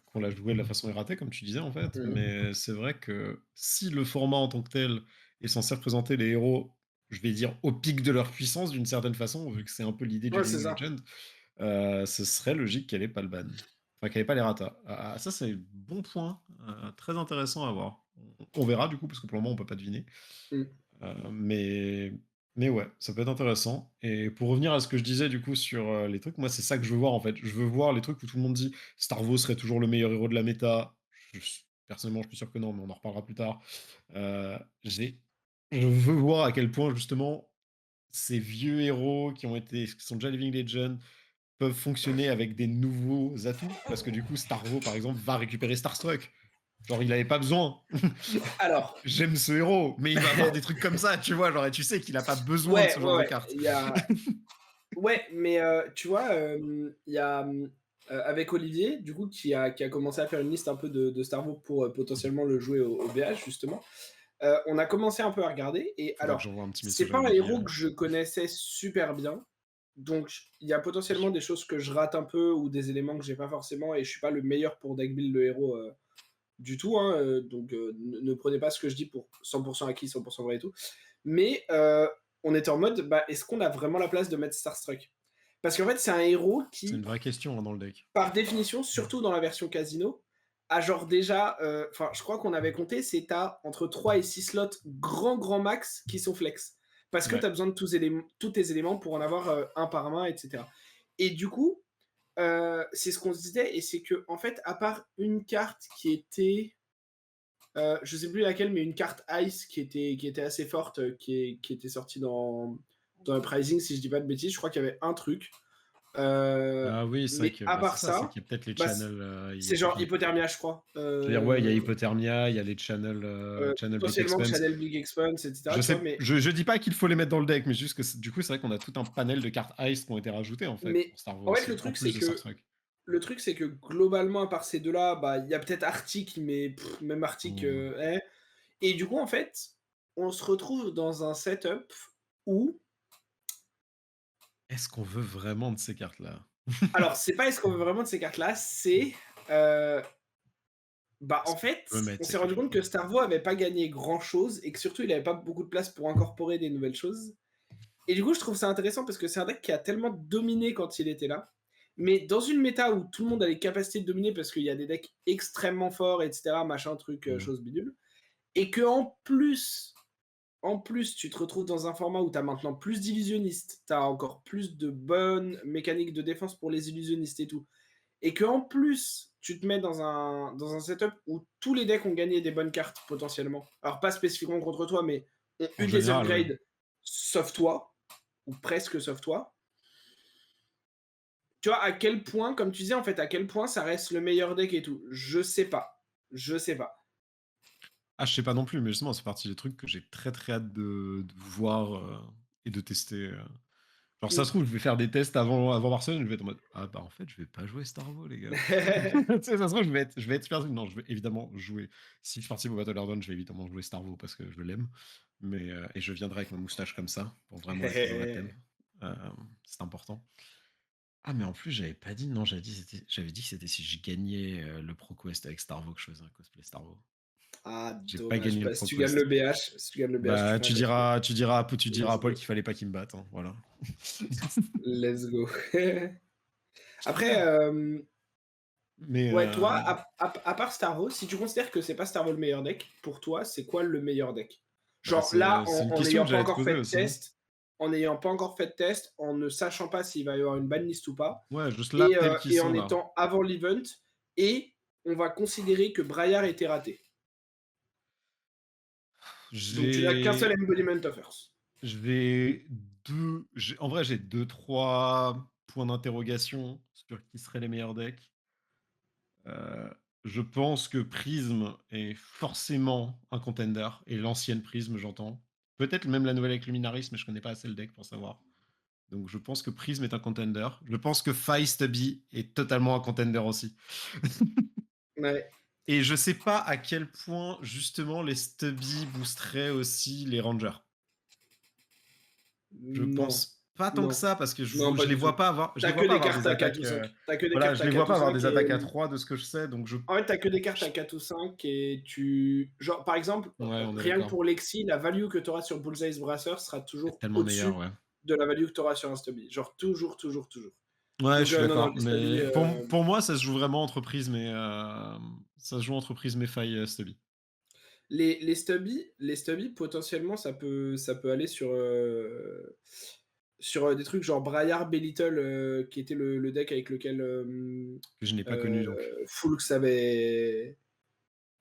qu'on la jouait de la façon erratée, comme tu disais en fait. Mhm. Mais c'est vrai que si le format en tant que tel est censé représenter les héros, je vais dire au pic de leur puissance d'une certaine façon, vu que c'est un peu l'idée du Ouais, c'est Living ça. Legend, ce serait logique qu'elle ait pas le ban. Enfin, qu'elle ait pas les ratas. Ça, c'est un bon point, très intéressant à voir. On verra du coup, parce que pour le moment, on peut pas deviner. Mm. Heu, mais mais ouais, ça peut être intéressant et pour revenir à ce que je disais du coup sur, les trucs, moi c'est ça que je veux voir en fait. Je veux voir les trucs où tout le monde dit: «Starvo serait toujours le meilleur héros de la méta». Personnellement, je suis sûr que non, mais on en reparlera plus tard. Heu, j'ai je veux voir à quel point justement ces vieux héros qui sont déjà Living Legends peuvent fonctionner avec des nouveaux atouts. Parce que du coup, Starvo par exemple va récupérer Starstruck. Genre il avait pas besoin. Alors, J'aime ce héros, mais il va avoir des trucs comme ça, tu vois? Genre, et tu sais qu'il a pas besoin de ouais, ce ouais, genre de ouais, carte. il y a. Ouais, mais tu vois, il y a avec Olivier, du coup, qui a commencé à faire une liste un peu de Star Wars pour potentiellement le jouer au BH, justement. On a commencé un peu à regarder, et Faudra que alors, j'envoie un petit c'est message à pas un Olivier, héros que je connaissais super bien, donc il y a potentiellement des choses que je rate un peu ou des éléments que j'ai pas forcément, et je suis pas le meilleur pour deck build le héros du tout, hein, donc ne prenez pas ce que je dis pour 100% acquis, 100% vrai et tout. Mais on était en mode, bah, est-ce qu'on a vraiment la place de mettre Starstruck? Parce qu'en fait, c'est un héros c'est une qui, vraie question, hein, dans le deck. par définition, surtout dans la version casino, a genre déjà, enfin, je crois qu'on avait compté, c'est t'as entre 3 et 6 slots grand max qui sont flex. Parce que Ouais. tu as besoin de tous tes éléments pour en avoir un par main, etc. Et du coup, c'est ce qu'on se disait, et c'est que, en fait, à part une carte qui était, je sais plus laquelle, mais une carte Ice qui était assez forte, qui était sortie dans le pricing, si je dis pas de bêtises. Je crois qu'il y avait un truc. Ah oui, c'est vrai Mais que, à bah, c'est part ça, c'est ça, qu'il y a peut-être les bah, channels, il y a c'est peut-être genre les Hypothermia, je crois. je veux dire, ouais, il y a Hypothermia, il y a les channels, channel Big Potentiellement Expense. Channel Big Expanse, etc. Je Tu vois, sais mais, je dis pas qu'il faut les mettre dans le deck, mais juste que du coup, c'est vrai qu'on a tout un panel de cartes Ice qui ont été rajoutées, en fait, mais pour Starvo en fait, aussi, en plus de Starstruck. le truc, c'est que globalement, à part ces deux-là, bah, il y a peut-être Arctic, mais même Arctic, Mmh. Et du coup, en fait, on se retrouve dans un setup où Est-ce qu'on veut vraiment de ces cartes-là? alors c'est pas est-ce qu'on veut vraiment de ces cartes-là, c'est, heu, bah, Est-ce en qu'on peut fait, mettre on ces s'est rendu compte cartes-là? que Starvo avait pas gagné grand-chose et que surtout il avait pas beaucoup de place pour incorporer des nouvelles choses. Et du coup, je trouve ça intéressant parce que c'est un deck qui a tellement dominé quand il était là, mais dans une méta où tout le monde a les capacités de dominer parce qu'il y a des decks extrêmement forts et cetera, machin truc, Mmh. chose bidule et qu'en plus, tu te retrouves dans un format où tu as maintenant plus d'illusionnistes, tu as encore plus de bonnes mécaniques de défense pour les illusionnistes et tout. Et qu'en plus, tu te mets dans un setup où tous les decks ont gagné des bonnes cartes potentiellement. Alors pas spécifiquement contre toi, mais ont En eu des général, oui. upgrades sauf toi, ou presque sauf toi. Tu vois à quel point, comme tu disais en fait, à quel point ça reste le meilleur deck et tout. Je sais pas. Je sais pas. Ah, je sais pas non plus, mais justement, c'est partie des trucs que j'ai très, très hâte de voir, et de tester. Genre, ça se trouve, je vais faire des tests avant Barcelone, je vais être en mode: «Ah bah, en fait, je vais pas jouer Starvo, les gars». Tu sais, ça se trouve, je vais être super non, je vais évidemment jouer si je participe au Battle Airborne, je vais évidemment jouer Starvo parce que je l'aime, mais et je viendrai avec ma moustache comme ça, pour vraiment être dans la thème. C'est important. Ah, mais en plus, j'avais pas dit non, j'avais dit que c'était si je gagnais, le ProQuest avec Starvo que je faisais un cosplay Starvo. Ah, J'ai pas dommage. gagné le Bah, si tu gagnes ProQuest. le BH, tu Bah, feras un cosplay. tu diras Let's à Paul go. qu'il fallait pas qu'il me batte, hein, voilà. Let's go. Après, Mais ouais, toi, à part Starvo, si tu considères que c'est pas Starvo le meilleur deck, pour toi, c'est quoi le meilleur deck? bah, Genre là, c'est une en question n'ayant que pas j'allais te encore poser fait de aussi. test, en ne sachant pas s'il va y avoir une banlist ou pas, Ouais, juste là, et, tels euh, qu'ils et sont en là. étant avant l'event, et on va considérer que Braillard était raté. Donc tu n'as qu'un seul J'ai embodiment of Earth. j'ai 2 j'ai en vrai, j'ai deux trois points d'interrogation sur qui seraient les meilleurs decks. Heu, je pense que Prism est forcément un contender et l'ancienne Prism, j'entends. Peut-être même la nouvelle avec Luminaris, mais je connais pas assez le deck pour savoir. Donc je pense que Prism est un contender. Je pense que Stubby est totalement un contender aussi. Ouais. Et je sais pas à quel point justement les Stubby boosteraient aussi les Rangers. Je Non. pense pas tant que Non. ça parce que Non, pas je les du vois tout. pas avoir T'as que des cartes des à 4 attaques, ou 5. T'as que des voilà, cartes je à les vois 4 ou pas avoir 5 des et attaques à 3 de ce que je sais, donc je en fait, t'as que des cartes à 4 ou 5 et tu genre, par exemple, ouais, on est rien que d'accord. pour Lexi, la value que tu auras sur Bullseye's Brasser sera C'est toujours tellement meilleur, au-dessus ouais. de la value que tu auras sur un Stubby. Genre toujours, toujours, toujours. Ouais, je Donc suis non, non, d'accord, les Stubby, mais pour moi, ça se joue vraiment entre Prism et ça se joue entre Prism et Faille, Stubby. les Stubby potentiellement ça peut aller sur des trucs genre Braillard Belittle, qui était le deck avec lequel, Que je n'ai pas connu heu, donc. Fulks avait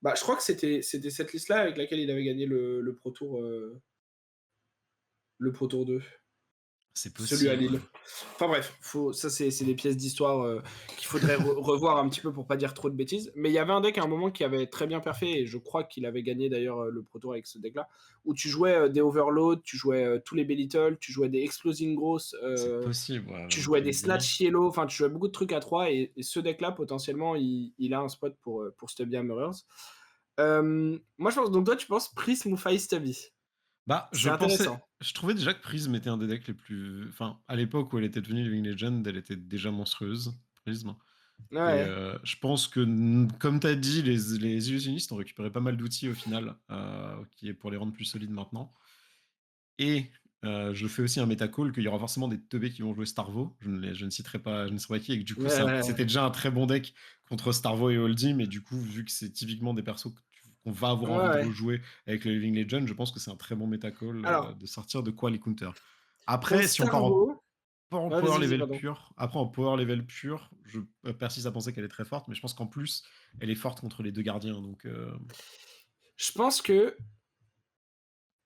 bah, je crois que c'était cette liste-là avec laquelle il avait gagné le Pro Tour 2, C'est celui à possible, Lille. ouais. Enfin bref, ça c'est des pièces d'histoire, qu'il faudrait revoir un petit peu pour pas dire trop de bêtises. Mais il y avait un deck à un moment qui avait très bien perfé et je crois qu'il avait gagné d'ailleurs, le Pro Tour avec ce deck-là, où tu jouais, des Overload, tu jouais, tous les Belittle, tu jouais des Explosing Growth, C'est possible, ouais, tu maintenant que jouais tu des le dis. Snatch Yellow, enfin tu jouais beaucoup de trucs à 3 et ce deck-là potentiellement il a un spot pour Stubby Hammerers. Moi je pense donc toi tu penses Prism ou Five Stubby? Bah, C'est intéressant. je trouvais déjà que Prism était un des decks les plus enfin, à l'époque où elle était devenue Living Legend, elle était déjà monstrueuse, Prism. Et Ouais, je pense que, comme tu as dit, les illusionnistes ont récupéré pas mal d'outils au final, qui est pour les rendre plus solides maintenant. Et je fais aussi un méta call qu'il y aura forcément des teubés qui vont jouer Starvo. Je ne citerai pas qui et que du coup, ouais. c'était déjà un très bon deck contre Starvo et Oldie, mais du coup, vu que c'est typiquement des persos qu'on va avoir Ouais, envie de ouais. rejouer avec le Living Legend, je pense que c'est un très bon méta call, Alors, de sortir de quoi les counters. contre Après, si on part Starvo en ouais, power vas-y, vas-y, level pardon. pur, après en power level pur, je persiste à penser qu'elle est très forte, mais je pense qu'en plus, elle est forte contre les 2 gardiens, donc Je pense que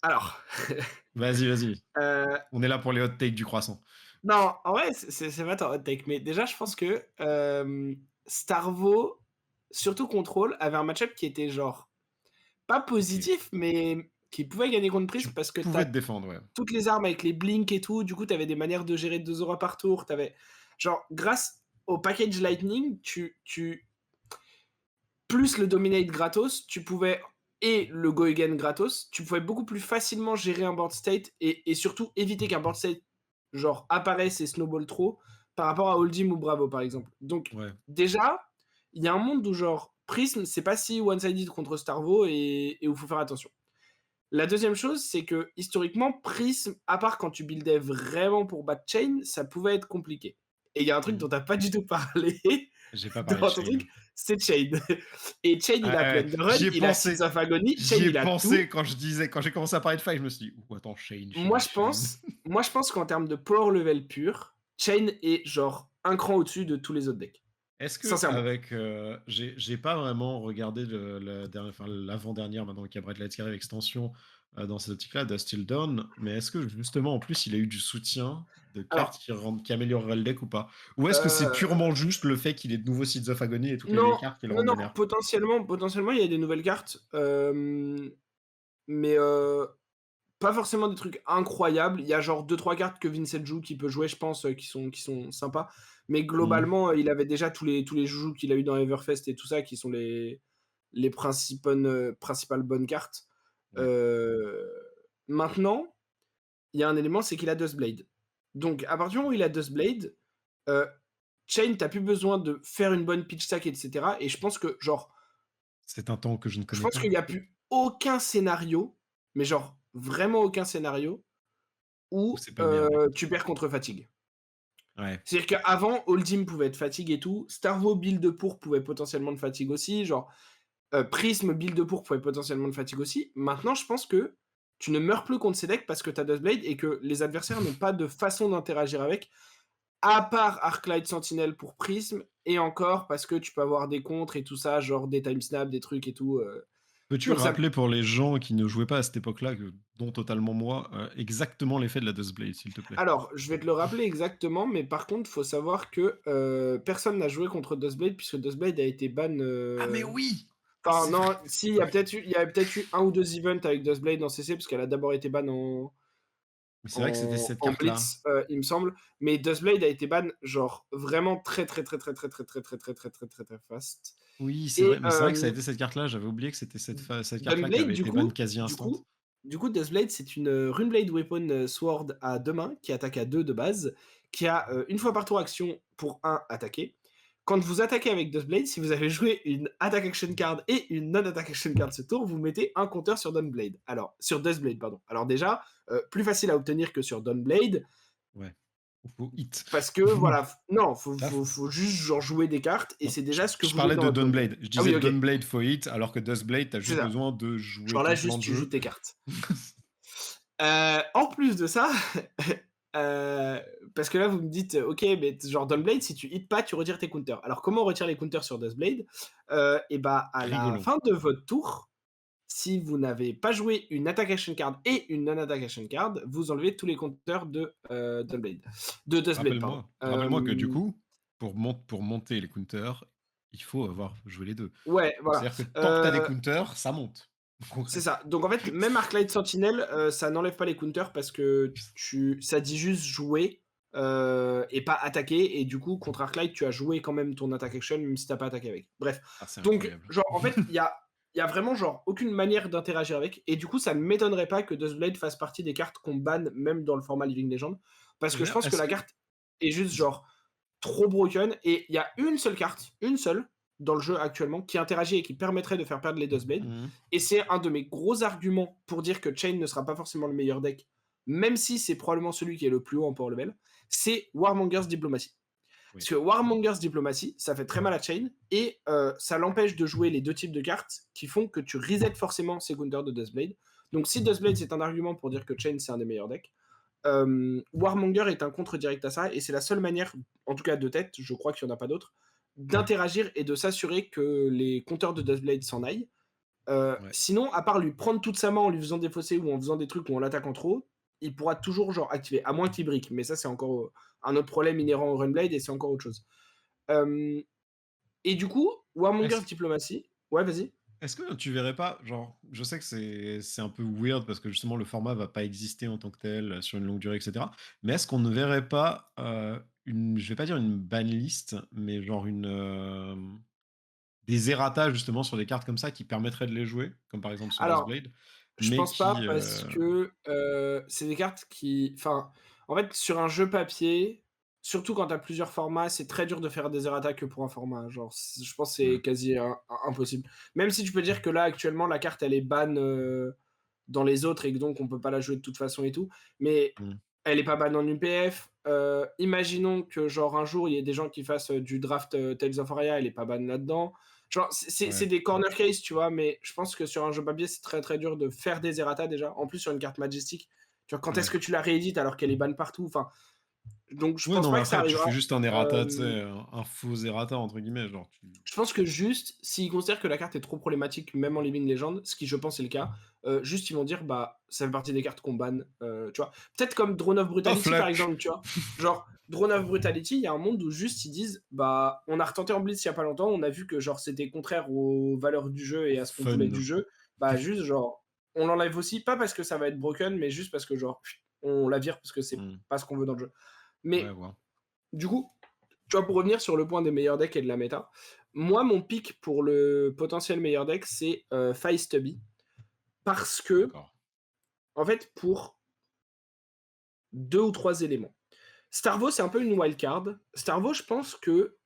alors, vas-y, vas-y. heu, On est là pour les hot takes du croissant. non, en vrai, c'est pas ton hot take, mais déjà, je pense que, Starvo, surtout Control, avait un match-up qui était genre pas OK. positif, mais qui pouvait gagner contre Prism Tu parce que tu pouvais as te défendre, ouais. toutes les armes avec les blinks et tout, du coup, tu avais des manières de gérer 2 auras par tour, tu avais genre grâce au package Lightning, tu plus le dominate gratos, tu pouvais et le go again gratos, tu pouvais beaucoup plus facilement gérer un board state et surtout éviter qu'un board state, genre, apparaisse et snowball trop par rapport à Hold'em ou Bravo, par exemple. Donc Ouais. déjà, il y a un monde où genre Prism, c'est pas si one-sided contre Starvo et où faut faire attention. La deuxième chose, c'est que historiquement, Prism, à part quand tu buildais vraiment pour battre Chain, ça pouvait être compliqué. Et il y a un truc Mmh. dont tu pas du tout parlé J'ai pas parlé de dans ton Shane. truc, c'est Chain. Et Chain, il a Ouais, Plunderrun, j'y ai il a Seeds pensé. of Agony, Chain, J'y ai il a tout. pensé quand j'ai commencé à parler de Five, je me suis dit: «Ouh, attends, Shane, Moi, Shane, je Shane». pense moi, je pense qu'en termes de power level pur, Chain est genre un cran au-dessus de tous les autres decks. Est-ce Sincèrement. qu'avec, j'ai pas vraiment regardé la dernière enfin l'avant-dernière maintenant qu'il y a Bright Light Sky Extension, dans cette optique-là, de Still Dawn, mais est-ce que justement en plus il a eu du soutien de cartes Alors, qui amélioreraient le deck ou pas? Ou est-ce que c'est heu, purement juste le fait qu'il ait de nouveaux Seeds of Agony et toutes les vieilles non, cartes qui le non, rendent non, vénère? potentiellement, il y a des nouvelles cartes, mais pas forcément des trucs incroyables. Il y a genre deux trois cartes que Vincent joue qui peut jouer, je pense, qui sont sympas. Mais Mmh. globalement, il avait déjà tous les joujoux qu'il a eu dans Everfest et tout ça, qui sont les principales bonnes cartes. Ouais. Heu, Maintenant, il y a un élément, c'est qu'il a Duskblade. Donc à partir du moment où il a Duskblade, heu, Chain, tu plus besoin de faire une bonne pitch stack et cetera et je pense que genre C'est un temps que je ne je connais pense pas. qu'il y a plus aucun scénario, mais genre vraiment aucun scénario Ou où, c'est pas le meilleur deck. tu perds contre fatigue. Ouais. C'est-à-dire qu'avant, Hold'em pouvait être fatigue et tout, Starvo build pour pouvait potentiellement de fatigue aussi, genre, Prism build pour pouvait potentiellement de fatigue aussi. Maintenant, je pense que tu ne meurs plus contre ces decks parce que tu as Duskblade et que les adversaires n'ont pas de façon d'interagir avec, à part Arclight Sentinel pour Prism et encore parce que tu peux avoir des contres et tout ça, genre des time snap, des trucs et tout, Peux-tu donc ça rappeler pour les gens qui ne jouaient pas à cette époque-là, dont totalement moi, exactement l'effet de la Duskblade, s'il te plaît? alors, je vais te le rappeler exactement, mais par contre, faut savoir que, personne n'a joué contre Duskblade puisque Duskblade a été ban, Ah mais oui! enfin C'est vrai, non, si, il y a peut-être eu un ou 2 events avec Duskblade en CC parce qu'elle a d'abord été ban en mais c'est vrai que c'était en cette en carte-là. Blitz, il me semble, mais Duskblade a été ban genre vraiment très, très, très, très, très, très, très, très, très, très, très, très, très fast Oui, c'est vrai, et mais c'est vrai que ça a été cette carte-là, j'avais oublié que c'était cette carte-là qui Gunblade avait du été ban coup quasi du instant. coup du coup Duskblade c'est une, Runeblade Weapon, Sword à 2 mains qui attaque à 2 de base, qui a, 1 fois par tour action pour un attaquer. Quand vous attaquez avec Duskblade, si vous avez joué une attack action card et une non-attack action card ce tour, vous mettez un compteur sur Duskblade. Alors sur Duskblade pardon. Alors déjà, plus facile à obtenir que sur Dawnblade, Ouais. Faut hit. parce que voilà, non, faut Là, faut faut juste genre jouer des cartes et non, c'est je déjà ce que je vous jouez parlais dans de votre main. Dawnblade. Je Ah disais oui, OK, Dawnblade faut hit, alors que Duskblade, tu as c'est juste ça. besoin de jouer Genre là ton plan juste de tu joues jeu. tes cartes. En plus de ça, heu, parce que là vous me dites: «OK, mais genre Dawnblade, si tu hits pas, tu retires tes counters». Alors comment on retire les counters sur Duskblade? Et bah, à la Rigolo. fin de votre tour, si vous n'avez pas joué une attack action card et une non-attack action card, vous enlevez tous les counters de, Dawnblade de Duskblade, pardon. Rappelle-moi que du coup, pour monter les counters, il faut avoir joué les 2. Ouais, Donc voilà, c'est-à-dire que tant que tu as des heu counters, ça monte, c'est concrètement. ça. Donc en fait, même Arclight Sentinel, ça n'enlève pas les counters parce que ça dit juste jouer, et pas attaquer et du coup contre Arclight, tu as joué quand même ton attack action même si tu as pas attaqué avec. Bref, Ah, c'est donc incroyable. genre en fait, il y a vraiment genre aucune manière d'interagir avec et du coup, ça ne m'étonnerait pas que Duskblade fasse partie des cartes qu'on banne même dans le format Living Legend parce Et que je d'ailleurs, pense que est-ce la que carte est juste vas-y. genre trop broken et il y a une seule carte, une seule, dans le jeu actuellement, qui interagit et qui permettrait de faire perdre les Duskblade. Mmh. Et c'est un de mes gros arguments pour dire que Chain ne sera pas forcément le meilleur deck, même si c'est probablement celui qui est le plus haut en power level, c'est Warmonger's Diplomacy. Oui. Parce que Warmonger's Diplomacy, ça fait très mal à Chain, et ça l'empêche de jouer les deux types de cartes qui font que tu resets forcément ces counters de Duskblade. Donc si Duskblade c'est un argument pour dire que Chain c'est un des meilleurs decks, Warmonger est un contre direct à ça, et c'est la seule manière, en tout cas de tête, je crois qu'il n'y en a pas d'autre, d'interagir et de s'assurer que les compteurs de Duskblade s'en aillent. Ouais. Sinon, à part lui prendre toute sa main en lui faisant défausser ou en faisant des trucs ou en l'attaquant trop, il pourra toujours genre activer, à moins qu'il brique, mais ça c'est encore un autre problème inhérent au Runblade et c'est encore autre chose. Euh, et du coup, Est-ce Warmonger's Diplomacy, ouais, vas-y. est-ce que tu verrais pas, genre, je sais que c'est un peu weird parce que justement le format va pas exister en tant que tel, sur une longue durée et cetera. Mais est-ce qu'on ne verrait pas, je vais pas dire une ban list, mais genre des errata justement sur des cartes comme ça qui permettraient de les jouer, comme par exemple Solas Alors, Blade, je mais pense pas qui, parce que, c'est des cartes qui enfin, en fait, sur un jeu papier, surtout quand tu as plusieurs formats, c'est très dur de faire des errata que pour un format. Genre, je pense que mmh, c'est quasi impossible. Même si tu peux dire que là, actuellement, la carte, elle est ban, dans les autres et que donc on peut pas la jouer de toute façon et tout, mais mmh, elle est pas ban en UPF. Imaginons que genre un jour il y ait des gens qui fassent, du draft, Tales of Aria, elle est pas ban là-dedans. Genre c'est ouais, des corner case, tu vois? Mais je pense que sur un jeu papier, c'est très, très dur de faire des errata déjà. En plus sur une carte Majestic, tu vois? Quand est-ce ouais. que tu la réédites alors qu'elle est ban partout? Enfin, donc je Ouais, pense non, mais pas que ça après tu arrivera. fais juste un errata, tu Hem sais, un «faux errata» entre guillemets, genre tu Je pense que juste, s'ils considèrent que la carte est trop problématique, même en Living Legend, ce qui je pense est le cas, juste ils vont dire: «Bah, ça fait partie des cartes qu'on banne», tu vois? Peut-être comme Drone of tough Brutality par luck! exemple, tu vois? Genre, Drone of Brutality, il y a un monde où juste ils disent: «Bah, on a retenté en Blitz il y a pas longtemps, on a vu que genre c'était contraire aux valeurs du jeu et à ce qu'on voulait du Fun. jeu, bah, juste genre, on l'enlève aussi», pas parce que ça va être broken, mais juste parce que genre, on la vire parce que c'est Mmh, pas ce qu'on veut dans le jeu. ouais, Mais voilà. du coup, tu vois, pour revenir sur le point des meilleurs decks et de la méta, moi, mon pick pour le potentiel meilleur deck, c'est Stubby. Parce que, D'accord. en fait, pour 2 ou 3 éléments. Starvo, c'est un peu une wild card. Starvo, je pense que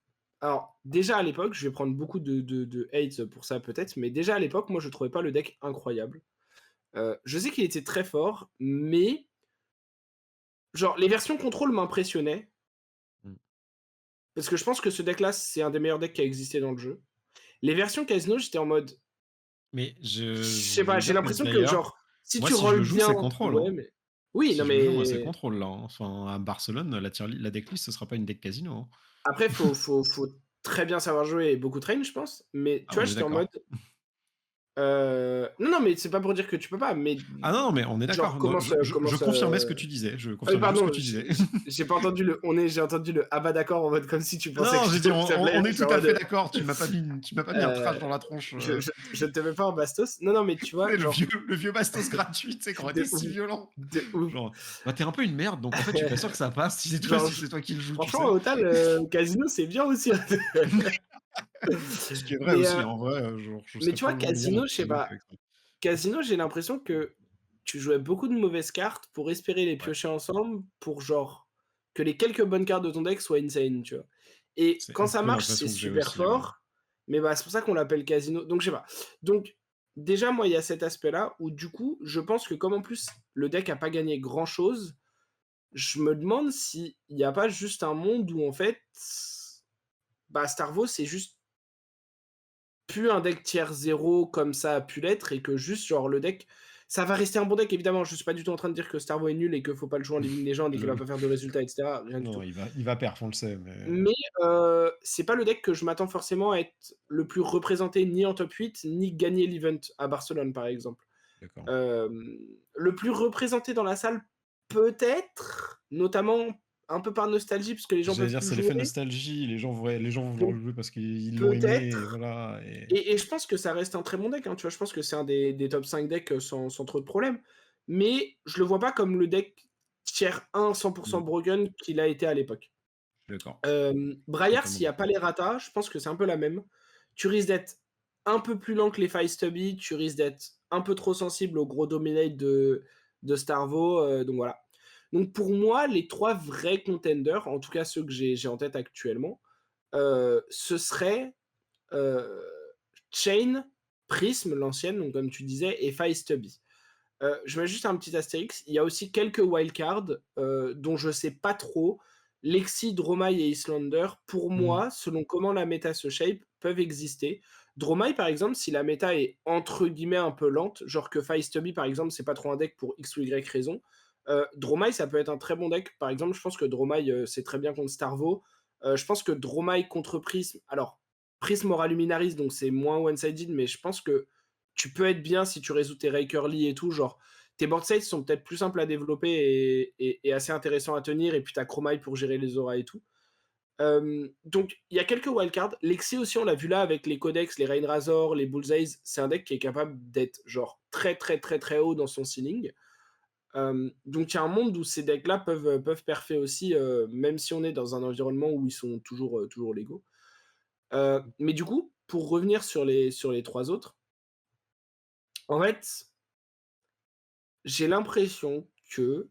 alors, déjà à l'époque, je vais prendre beaucoup de hate pour ça peut-être, mais déjà à l'époque, moi, je trouvais pas le deck incroyable. Je sais qu'il était très fort, mais genre les versions contrôle m'impressionnaient, Mmh. parce que je pense que ce deck-là, c'est un des meilleurs decks qui a existé dans le jeu. Les versions casino, j'étais en mode Mais je je sais pas, vais j'ai dire que l'impression que d'ailleurs, genre, si moi tu si je le rolls joue, bien c'est contrôle, ouais, hein. mais oui, non, Si je le joue, moi c'est mais contrôle là, hein. Enfin à Barcelone, la decklist, ce sera pas une deck casino, hein. après faut très bien savoir jouer et beaucoup train, je pense. Mais tu Ah, vois, on est j'étais en mode, d'accord. non, non, mais c'est pas pour dire que tu peux pas, mais Ah non, non, mais on est genre d'accord. Non, comment je ça confirmais ce que tu disais, je confirmais juste ce que pardon, tu disais. j'ai pas entendu le «on est», j'ai entendu le «ah bah d'accord» en mode comme si tu pensais que Non, je j'ai dit: t'appelais on est tout genre en à fait mode, d'accord, tu m'as pas mis un trash dans la tronche, je ne te mets pas en bastos. Non, non, mais tu tu vois, sais genre le vieux bastos gratuit, tu sais, qui aurait été de si ouf, violent. de ouf. Genre: «Bah, tu es un peu une merde, donc en fait, je suis pas sûr que ça passe Genre si c'est toi qui le joues», tu franchement, sais? Autal, Casino, c'est bien aussi, hein. Ce qui est vrai Mais, aussi, en vrai, genre, je mais serais tu vois, probablement meilleur dans Casino, je sais Casino pas. qu'avec ça. Casino, j'ai l'impression que tu jouais beaucoup de mauvaises cartes pour espérer les Ouais, piocher ensemble pour genre que les quelques bonnes cartes de ton deck soient insane, tu vois? Et c'est quand un ça peu marche, c'est l'impression que j'ai super aussi, ouais. fort, mais bah, c'est pour ça qu'on l'appelle Casino. Donc je sais pas. Donc déjà, moi, il y a cet aspect-là où du coup, je pense que comme en plus le deck a pas gagné grand-chose, je me demande s'il y a pas juste un monde où en fait, bah, Starvo, c'est juste plus un deck tiers 0 comme ça a pu l'être et que juste genre le deck ça va rester un bon deck évidemment, je suis pas du tout en train de dire que Starvo est nul et qu'il faut pas le jouer en Living Legend et qu'il va Le pas faire de résultats et cetera, rien du non, tout. il va perf, on le sait, mais Mais, c'est pas le deck que je m'attends forcément à être le plus représenté ni en top 8 ni gagner l'event à Barcelone par exemple. d'accord. Hem, le plus représenté dans la salle peut-être, notamment un peu par nostalgie parce que les gens J'allais peuvent dire, plus c'est l'effet jouer, nostalgie, les gens vont vouloir donc le jouer parce qu'ils l'ont aimé et peut-être. voilà et Et je pense que ça reste un très bon deck, hein, tu vois? Je pense que c'est un des top 5 decks, sans trop de problèmes. Mais je le vois pas comme le deck tier 1 100 mmh, broken qu'il a été à l'époque. je suis d'accord, Briar, totalement s'il y a pas d'accord. les ratas, je pense que c'est un peu la même. Tu risques d'être un peu plus lent que les Five Stubby, tu risques d'être un peu trop sensible au gros dominate de Starvo, donc voilà. Donc pour moi, les 3 vrais contenders, en tout cas ceux que j'ai en tête actuellement, ce serait Heu, Chain, Prism, l'ancienne, donc comme tu disais, et Fire Stubby. Je mets juste un petit astérix, il y a aussi quelques wildcards, dont je sais pas trop. Lexi, Dromai et Islander, pour Mmh, moi, selon comment la méta se shape, peuvent exister. Dromai, par exemple, si la méta est entre guillemets «un peu lente», genre que Fire Stubby, par exemple, c'est pas trop un deck pour X ou Y raison, Dromai, ça peut être un très bon deck. Par exemple, je pense que Dromai, c'est très bien contre Starvo. Je pense que Dromai contre Prism alors, Prism aura Luminaris, donc c'est moins one-sided, mais je pense que tu peux être bien si tu résous tes Rakerly et tout, genre, tes board states sont peut-être plus simples à développer et assez intéressants à tenir, et puis tu as Chromite pour gérer les auras et tout. Donc, il y a quelques wildcards. Lexi aussi, on l'a vu là avec les codex, les Rain Razor, les Bullseyes, c'est un deck qui est capable d'être genre très très très très haut dans son ceiling. Donc il y a un monde où ces decks-là peuvent perfer aussi, même si on est dans un environnement où ils sont toujours légaux. Mais du coup, pour revenir sur les 3 autres, en fait, j'ai l'impression que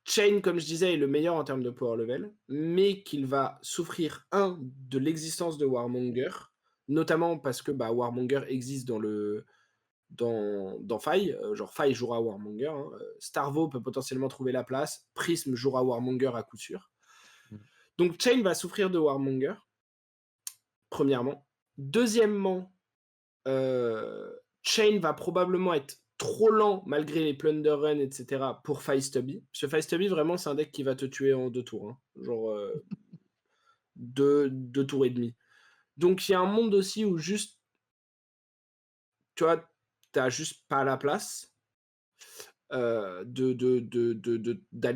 Chain, comme je disais, est le meilleur en termes de power level, mais qu'il va souffrir, de l'existence de Warmonger, notamment parce que, bah, Warmonger existe dans Faille, genre Faille jouera Warmonger, hein, Starvo peut potentiellement trouver la place, Prism jouera Warmonger à coup sûr. Mmh. Donc Chain va souffrir de Warmonger, premièrement. Deuxièmement, Chain va probablement être trop lent malgré les Plunder Run, et cetera, pour Faille Stubby. Parce que Faille Stubby, vraiment, c'est un deck qui va te tuer en 2 tours, hein. Genre, 2 tours et demi. Donc il y a un monde aussi où juste, tu vois, tu juste pas la place, d'aller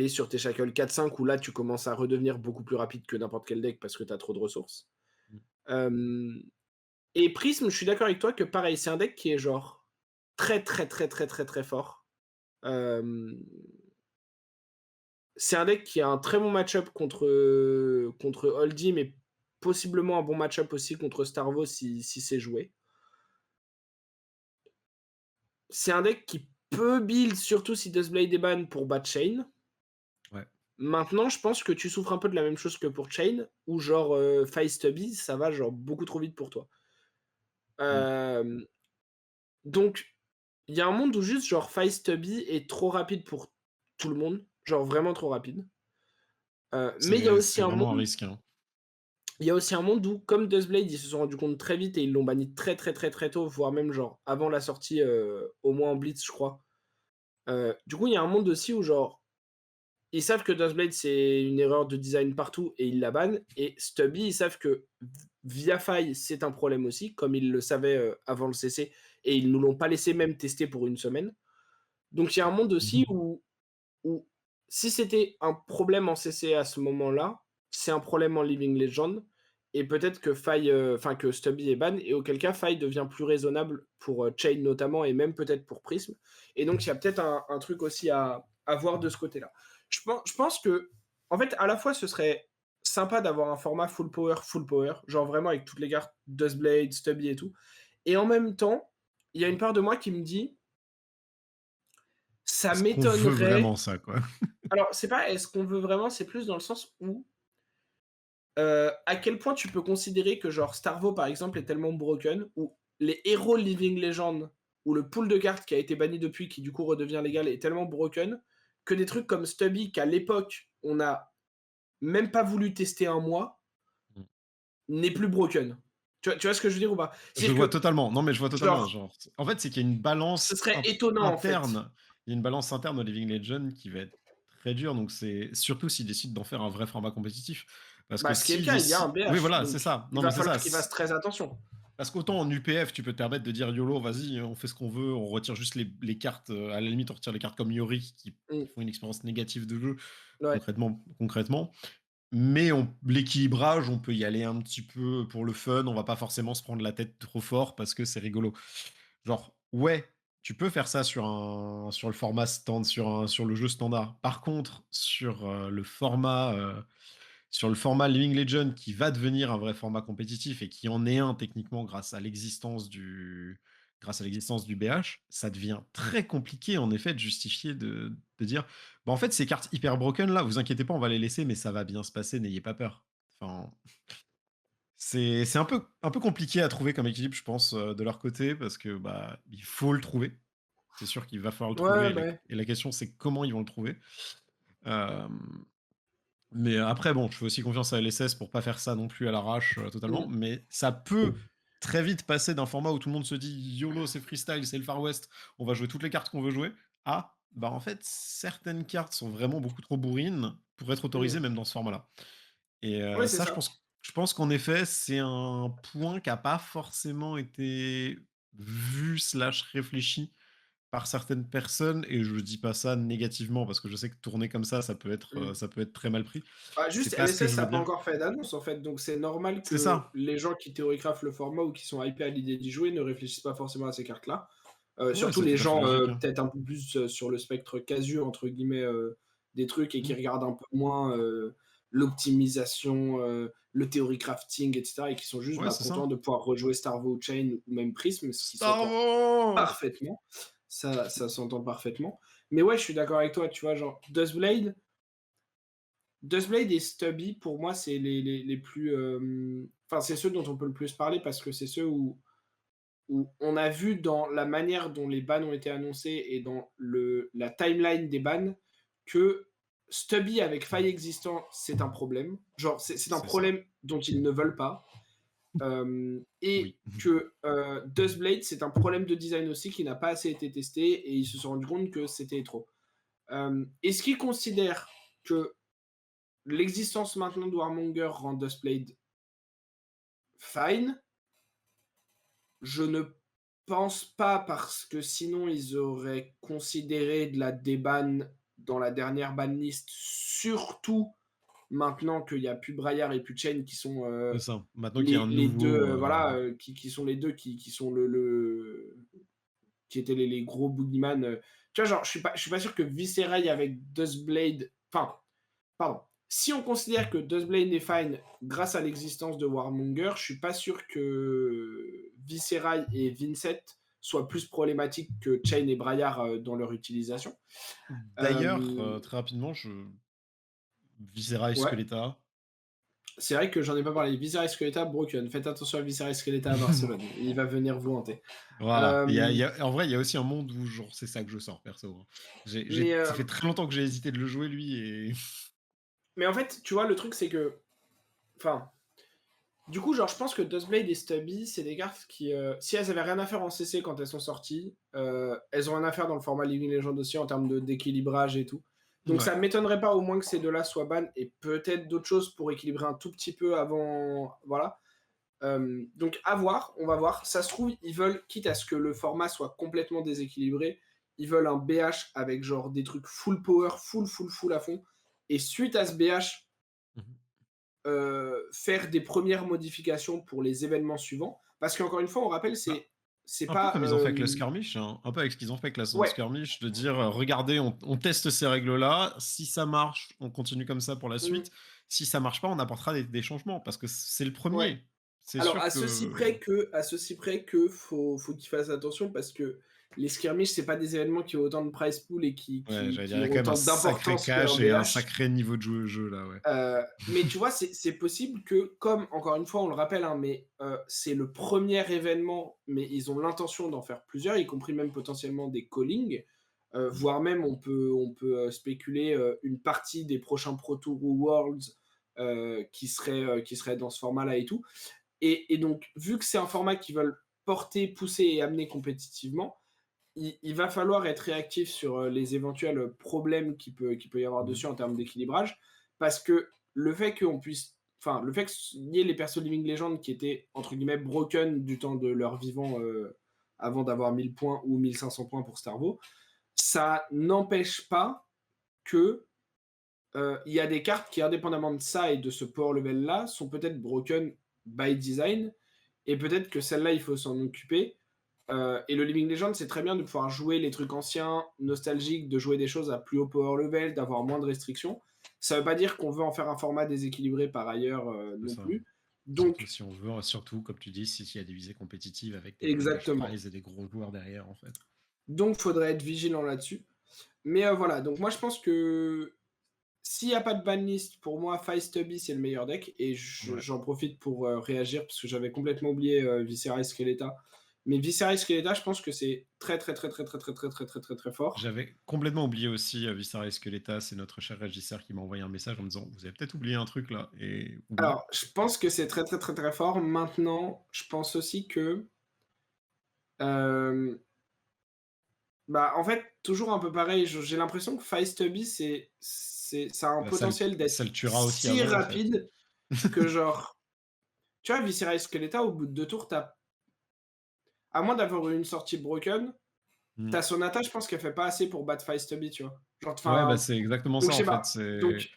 sur tes Shackle 4-5 où là, tu commences à redevenir beaucoup plus rapide que n'importe quel deck parce que tu as trop de ressources. Mmh. Hem Et Prism, je suis d'accord avec toi que pareil, c'est un deck qui est genre très, très, très, très, très, très fort. Hem, c'est un deck qui a un très bon match-up contre Oldie, mais possiblement un bon match-up aussi contre Starvo si c'est joué. C'est un deck qui peut build, surtout si Duskblade est ban pour battre Chain. Ouais. Maintenant, je pense que tu souffres un peu de la même chose que pour Chain, où genre, Faille Stubby, ça va genre beaucoup trop vite pour toi. Mmh. Hem Donc, il y a un monde où juste genre Faille Stubby est trop rapide pour tout le monde, genre vraiment trop rapide. Mais il y a aussi C'est un vraiment un monde risque, hein. il y a aussi un monde où, comme Duskblade, ils se sont rendus compte très vite et ils l'ont banni très, très, très, très tôt, voire même genre avant la sortie, au moins en Blitz, je crois. Du coup, il y a un monde aussi où genre, ils savent que Duskblade, c'est une erreur de design partout et ils la bannent et Stubby, ils savent que via Faille, c'est un problème aussi, comme ils le savaient, avant le CC et ils nous l'ont pas laissé même tester pour une semaine. Donc il y a un monde Mmh aussi mh. où si c'était un problème en CC à ce moment-là, c'est un problème en Living Legend et peut-être que Faille, enfin que Stubby est ban et auquel cas Faille devient plus raisonnable pour, Chain notamment et même peut-être pour Prism et donc il y a peut-être un truc aussi à voir de ce côté-là. Je pense qu'en fait, à la fois, ce serait sympa d'avoir un format full power, genre vraiment avec toutes les cartes Duskblade, Stubby et tout et en même temps, il y a une part de moi qui me dit: «Ça Est-ce qu'on veut m'étonnerait». vraiment ça, quoi? Alors, c'est pas est-ce qu'on veut vraiment, c'est plus dans le sens où, à quel point tu peux considérer que genre Starvo, par exemple, est tellement broken, ou les héros Living Legend, ou le pool de cartes qui a été banni depuis, qui du coup redevient légal, est tellement broken, que des trucs comme Stubby, qu'à l'époque, on a même pas voulu tester un mois, Mmh. n'est plus broken. Tu vois ce que je veux dire ou pas? Je C'est-à-dire vois que, totalement. Non, mais je vois totalement, genre, genre, en fait, c'est qu'il y a une ce balance serait étonnant, en fait. interne. Il y a une balance interne au Living Legend qui va être très dure, donc c'est surtout s'ils décident d'en faire un vrai format compétitif. Parce que Bah, ce qui est le s'ils cas, il y a un décident, oui, BH, voilà, c'est donc ça. il Non, mais va c'est ça. falloir qu'il fasse très attention. Parce qu'autant en UPF, tu peux te permettre de dire YOLO, vas-y, on fait ce qu'on veut, on retire juste les cartes, à la limite, on retire les cartes comme Yori qui Mmh, font une expérience négative de jeu, ouais. concrètement. Mais l'équilibrage, on peut y aller un petit peu pour le fun, on va pas forcément se prendre la tête trop fort parce que c'est rigolo. Genre, ouais, tu peux faire ça sur le format sur le jeu standard. Par contre, sur le format Living Legend qui va devenir un vrai format compétitif et qui en est un techniquement grâce à l'existence du BH, ça devient très compliqué en effet de justifier de dire: «Bah, en fait, ces cartes hyper broken là, vous inquiétez pas, on va les laisser, mais ça va bien se passer, n'ayez pas peur». Enfin, c'est un peu compliqué à trouver comme équilibre, je pense, de leur côté parce que, bah, il faut le trouver. C'est sûr qu'il va falloir le trouver Ouais, et bah, ouais. la question c'est comment ils vont le trouver. Hem mais après, bon, je fais aussi confiance à LSS pour pas faire ça non plus à l'arrache, totalement. Mmh. Mais ça peut très vite passer d'un format où tout le monde se dit: «YOLO, c'est freestyle, c'est le Far West, on va jouer toutes les cartes qu'on veut jouer», à, bah, en fait, certaines cartes sont vraiment beaucoup trop bourrines pour être autorisées Mmh. même dans ce format-là. Et Ouais, c'est ça, ça. je pense qu'en effet, c'est un point qui a pas forcément été vu/réfléchi par certaines personnes et je dis pas ça négativement parce que je sais que tourner comme Mmh. ça peut être très mal pris. Bah, C'est juste pas ce que je LSS veux a pas dire. encore fait d'annonce, en fait, donc c'est normal C'est que ça. les gens qui chorégraphent le format ou qui sont hypés à l'idée d'y jouer ne réfléchissent pas forcément à ces cartes-là. Ouais, Surtout c'est les tout à fait gens, logique, hein. peut-être un peu plus, sur le spectre «casu» entre guillemets, des trucs et qui Mmh. regardent un peu moins, l'optimisation, le theory crafting, et cetera, et qui sont juste, Ouais, bah, c'est ça. contents de pouvoir rejouer Starvo Chain ou même Prism, ce qui s'entend Starvo! parfaitement. Ça s'entend parfaitement. Mais ouais, je suis d'accord avec toi, tu vois? Genre Dustblade et Stubby, pour moi, c'est les plus, enfin, c'est ceux dont on peut le plus parler parce que c'est ceux où on a vu dans la manière dont les bans ont été annoncés et dans la timeline des bans que Stubby avec faille existant, c'est un problème. Genre, c'est un C'est ça. problème dont ils ne veulent pas. Oui. Et que Dustblade, c'est un problème de design aussi qui n'a pas assez été testé et ils se sont rendus compte que c'était trop. Est-ce qu'ils considèrent que l'existence maintenant de Warmonger rend Dustblade fine? Je ne pense pas parce que sinon ils auraient considéré de la déban dans la dernière banlist, surtout maintenant qu'il y a plus Braillard et plus Chain qui sont C'est ça. Maintenant qu'il y a les, un les deux, nouveau, voilà, qui sont les deux qui sont qui étaient les gros boogeyman. Tu vois, genre, je suis pas sûr que Visceral avec Dustblade. Enfin, pardon. Si on considère que Dustblade est fine grâce à l'existence de Warmonger, je suis pas sûr que Visceral et Vincent soient plus problématiques que Chain et Braillard dans leur utilisation. d'ailleurs, Euh, très rapidement, Viscera et ouais, Skeletta. c'est vrai que j'en ai pas parlé. Viscera Skeletta, broken. Faites attention à Viscera Skeletta à Barcelone. Il va venir vous hanter. Voilà. Euh, En vrai, il y a aussi un monde où genre, c'est ça que je sors, perso, hein. mais, Ça fait très longtemps que j'ai hésité de le jouer, lui, et... mais en fait, tu vois, le truc, c'est que. Enfin, du coup, genre, je pense que Dustblade et Stubby, c'est des cartes qui, si elles avaient rien à faire en CC quand elles sont sorties, elles ont rien à faire dans le format Living Legend aussi en termes d'équilibrage et tout. Donc Ouais. ça m'étonnerait pas au moins que ces deux-là soient ban et peut-être d'autres choses pour équilibrer un tout petit peu avant. Voilà. Donc à voir, on va voir. Ça se trouve, ils veulent, quitte à ce que le format soit complètement déséquilibré, ils veulent un BH avec genre des trucs full power, full à fond. Et suite à ce BH, Mhm. faire des premières modifications pour les événements suivants. Parce qu'encore une fois, on rappelle, Bah, c'est un peu pas. comme ils ont fait avec le skirmish, hein. Un peu avec ce qu'ils ont fait avec la zone Ouais. skirmish, de dire, regardez, on teste ces règles-là, si ça marche, on continue comme ça pour la Mm, suite. Si ça marche pas, on apportera des changements, parce que c'est le ouais. premier. C'est Alors, sûr que... à ceci près que faut qu'ils fassent attention parce que les skirmishes, c'est pas des événements qui ont autant de price pool et Ouais, j'allais dire, il qui y a ont quand même un autant sacré d'importance qu'un cash et un BH. sacré niveau de jeu là, ouais. Mais tu vois, c'est possible que, comme encore une fois, on le rappelle, hein, mais c'est le premier événement, mais ils ont l'intention d'en faire plusieurs, y compris même potentiellement des callings, voire même on peut spéculer une partie des prochains Pro Tour ou Worlds qui serait dans ce format-là et tout. Et donc, vu que c'est un format qu'ils veulent porter, pousser et amener compétitivement, il va falloir être réactif sur les éventuels problèmes qu'il peut y avoir Mmh. dessus en termes d'équilibrage, parce que le fait qu'on puisse, enfin, le fait qu'il y ait les persos Living Legend qui étaient, entre guillemets, broken du temps de leur vivant avant d'avoir 1000 points ou 1500 points pour Starvo, ça n'empêche pas que il y a des cartes qui, indépendamment de ça et de ce power level-là, sont peut-être broken by design, et peut-être que celle-là, il faut s'en occuper. Et le Living Legend, c'est très bien de pouvoir jouer les trucs anciens, nostalgiques, de jouer des choses à plus haut power level, d'avoir moins de restrictions. Ça veut pas dire qu'on veut en faire un format déséquilibré par ailleurs C'est non ça. plus. Surtout Donc, si on veut, surtout comme tu dis, s'il y a des visées compétitives avec des gros cash exactement. prize et des gros joueurs derrière, en fait. Donc, faudrait être vigilant là-dessus. Mais voilà, donc moi je pense que s'il n'y a pas de banlist, pour moi, Stubby, c'est le meilleur deck. Et Ouais. j'en profite pour réagir, parce que j'avais complètement oublié Viscera et Skeletta. Mais Viscera et Skeletta, je pense que c'est très, très, très, très, très, très, très, très, très, très, très fort. J'avais complètement oublié aussi Viscera et Skeletta, c'est notre cher régisseur qui m'a envoyé un message en me disant: «Vous avez peut-être oublié un truc là», et oui. Alors, je pense que c'est très, très, très, très fort. Maintenant, je pense aussi que, euh, bah, en fait, toujours un peu pareil. J'ai l'impression que Stubby, ça a un Bah, potentiel ça d'être le tuera aussi si avant, en fait. rapide que, genre, tu vois, Viscera et Skeletta, au bout de 2 tours, à moins d'avoir eu une sortie broken, Mmh. ta Sonata, je pense qu'elle fait pas assez pour battre Stubby, tu vois. Genre, Ouais, bah, enfin, c'est exactement donc ça, je en sais fait, pas. c'est... Donc,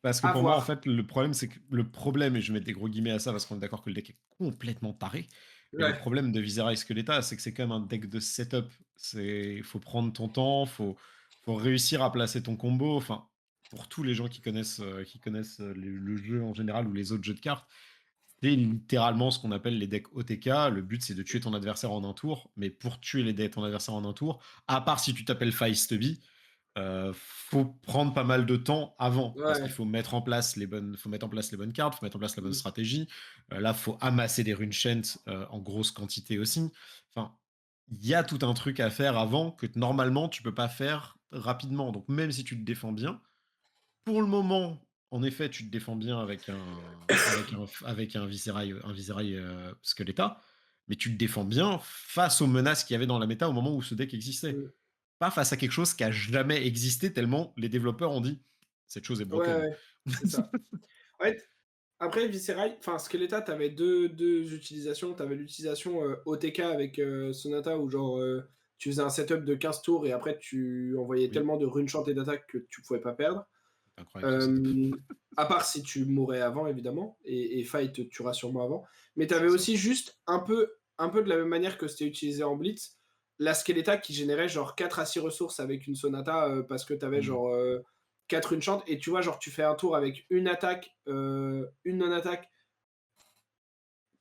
Parce que à pour moi, en voir. fait, le problème, c'est que le problème, et je mets des gros guillemets à ça parce qu'on est d'accord que le deck est complètement taré, mais le Ouais. problème de Viscera et Skeletta, c'est que c'est quand même un deck de setup. Il faut prendre ton temps, faut réussir à placer ton combo. Enfin, pour tous les gens qui connaissent le jeu en général ou les autres jeux de cartes, c'est littéralement ce qu'on appelle les decks OTK. Le but, c'est de tuer ton adversaire en un tour. Mais pour tuer ton adversaire en un tour, à part si tu t'appelles Stubby, faut prendre pas mal de temps avant parce qu'il Ouais. faut mettre en place les bonnes cartes, faut mettre en place la bonne Mmh. stratégie. Là, faut amasser des runeshent en grosse quantité aussi. Enfin, il y a tout un truc à faire avant que normalement tu peux pas faire rapidement. Donc même si tu te défends bien, pour le moment, en effet, tu te défends bien avec un Viserai Skeletta, mais tu te défends bien face aux menaces qu'il y avait dans la méta au moment où ce deck existait. Mmh. Pas face à quelque chose qui a jamais existé tellement les développeurs ont dit: «Cette chose est Ouais, broken». ouais, c'est ça. En fait, après Visceral, enfin Skeletta, t'avais deux utilisations. T'avais l'utilisation, OTK avec, Sonata où genre, tu faisais un setup de 15 tours et après tu envoyais Oui, tellement de runes et d'attaque que tu pouvais pas perdre. incroyable ce setup. Hem, à part si tu mourais avant évidemment et Fight te tuera sûrement avant. Mais tu avais C'est ça. aussi juste un peu de la même manière que c'était utilisé en Blitz, la Skeletal qui générait genre 4 à 6 ressources avec une Sonata, parce que tu avais Mmh. genre, 4 Runeschant et tu vois, genre tu fais un tour avec une attaque, une non-attaque,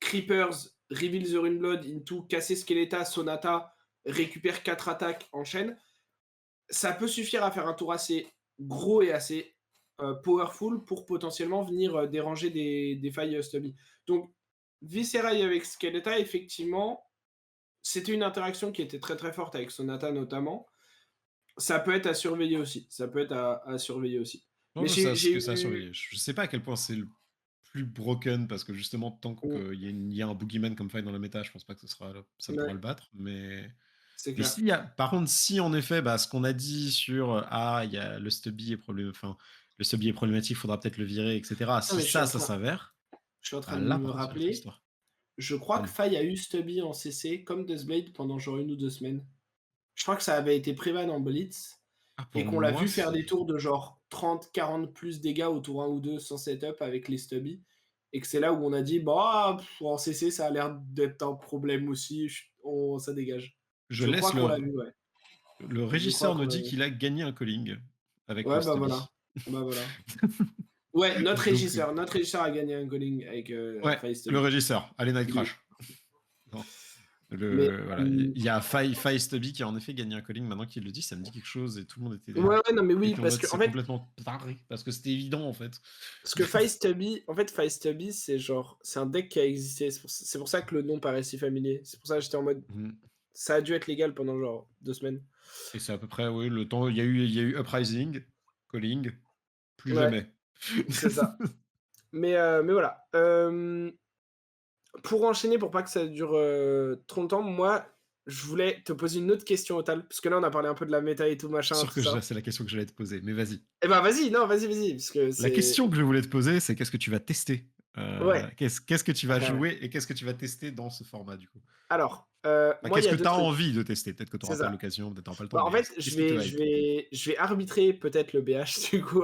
Creepers, Reveal the Runeblood into casser Skeletal, Sonata, récupère 4 attaques, enchaîne. Ça peut suffire à faire un tour assez gros et assez powerful pour potentiellement venir déranger des failles stubby. Donc, Viscerai avec Skeletal, effectivement, c'était une interaction qui était très très forte avec Sonata notamment. Ça peut être à surveiller aussi. Ça peut être à surveiller aussi. Non, Mais mais j'ai ça a eu. surveillé. Je sais pas à quel point c'est le plus broken parce que justement tant qu'il y a un boogeyman comme Fight dans la méta, je pense pas que ça pourra Ouais, le battre, c'est mais clair. s'il y a par contre, si en effet, bah, ce qu'on a dit sur, il y a le stubby est problématique, faudra peut-être le virer et cetera. Non, Si mais ça s'avère, je suis en train bah, de là me par contre, c'est une autre rappeler. histoire. Je crois que Vas-y. Faye a eu Stubby en CC comme Duskblade pendant genre 1 ou 2 semaines. Je crois que ça avait été prévan en Blitz. Ah Et pour qu'on l'a moi, vu faire c'est des tours de genre 30-40 plus dégâts au tour 1 ou 2 sans setup avec les stubbies. Et que c'est là où on a dit, bah, en CC, ça a l'air d'être un problème aussi, ça dégage. je Je crois laisse qu'on l'a vu, ouais. le Je crois régisseur nous qu'on l'a dit vu. qu'il a gagné un calling avec le Ouais, bah voilà. stubby. Bah voilà. Ouais, Donc Notre régisseur a gagné un calling avec ouais, Faye le Stubby. régisseur, allez Night Mm. Crash. Non. Mais Voilà, il y a Faye Stubby qui a en effet gagné un calling. Maintenant qu'il le dit, ça me dit quelque chose et tout le monde ouais, ouais, non, mais oui, était en parce mode que en c'est fait, complètement taré parce que c'était évident en fait. parce que Faye Stubby, en fait, Faye Stubby, c'est genre, c'est un deck qui a existé. C'est pour ça que le nom paraît si familier. C'est pour ça que j'étais en mode, Mhm. ça a dû être légal pendant genre 2 semaines. Et c'est à peu près oui, le temps. Il y a eu Uprising, calling, plus Ouais, jamais. c'est ça. Mais voilà. Pour enchaîner, pour pas que ça dure trop longtemps, moi, je voulais te poser une autre question, Otal, parce que là, on a parlé un peu de la méta et tout, machin, Sûr tout que ça. c'est la question que j'allais te poser, mais vas-y. Eh ben, vas-y, non, vas-y, parce que La c'est. question que je voulais te poser, c'est qu'est-ce que tu vas tester Ouais. qu'est-ce que tu vas jouer et qu'est-ce que tu vas tester dans ce format du coup. Alors, Enfin, moi, il y qu'est-ce a que deux tu as trucs. envie de tester? Peut-être que tu C'est n'auras pas ça. l'occasion, peut-être tu n'auras pas le temps, Bah, en mais fait, qu'est-ce qui te hype? je vais arbitrer peut-être le BH, du coup,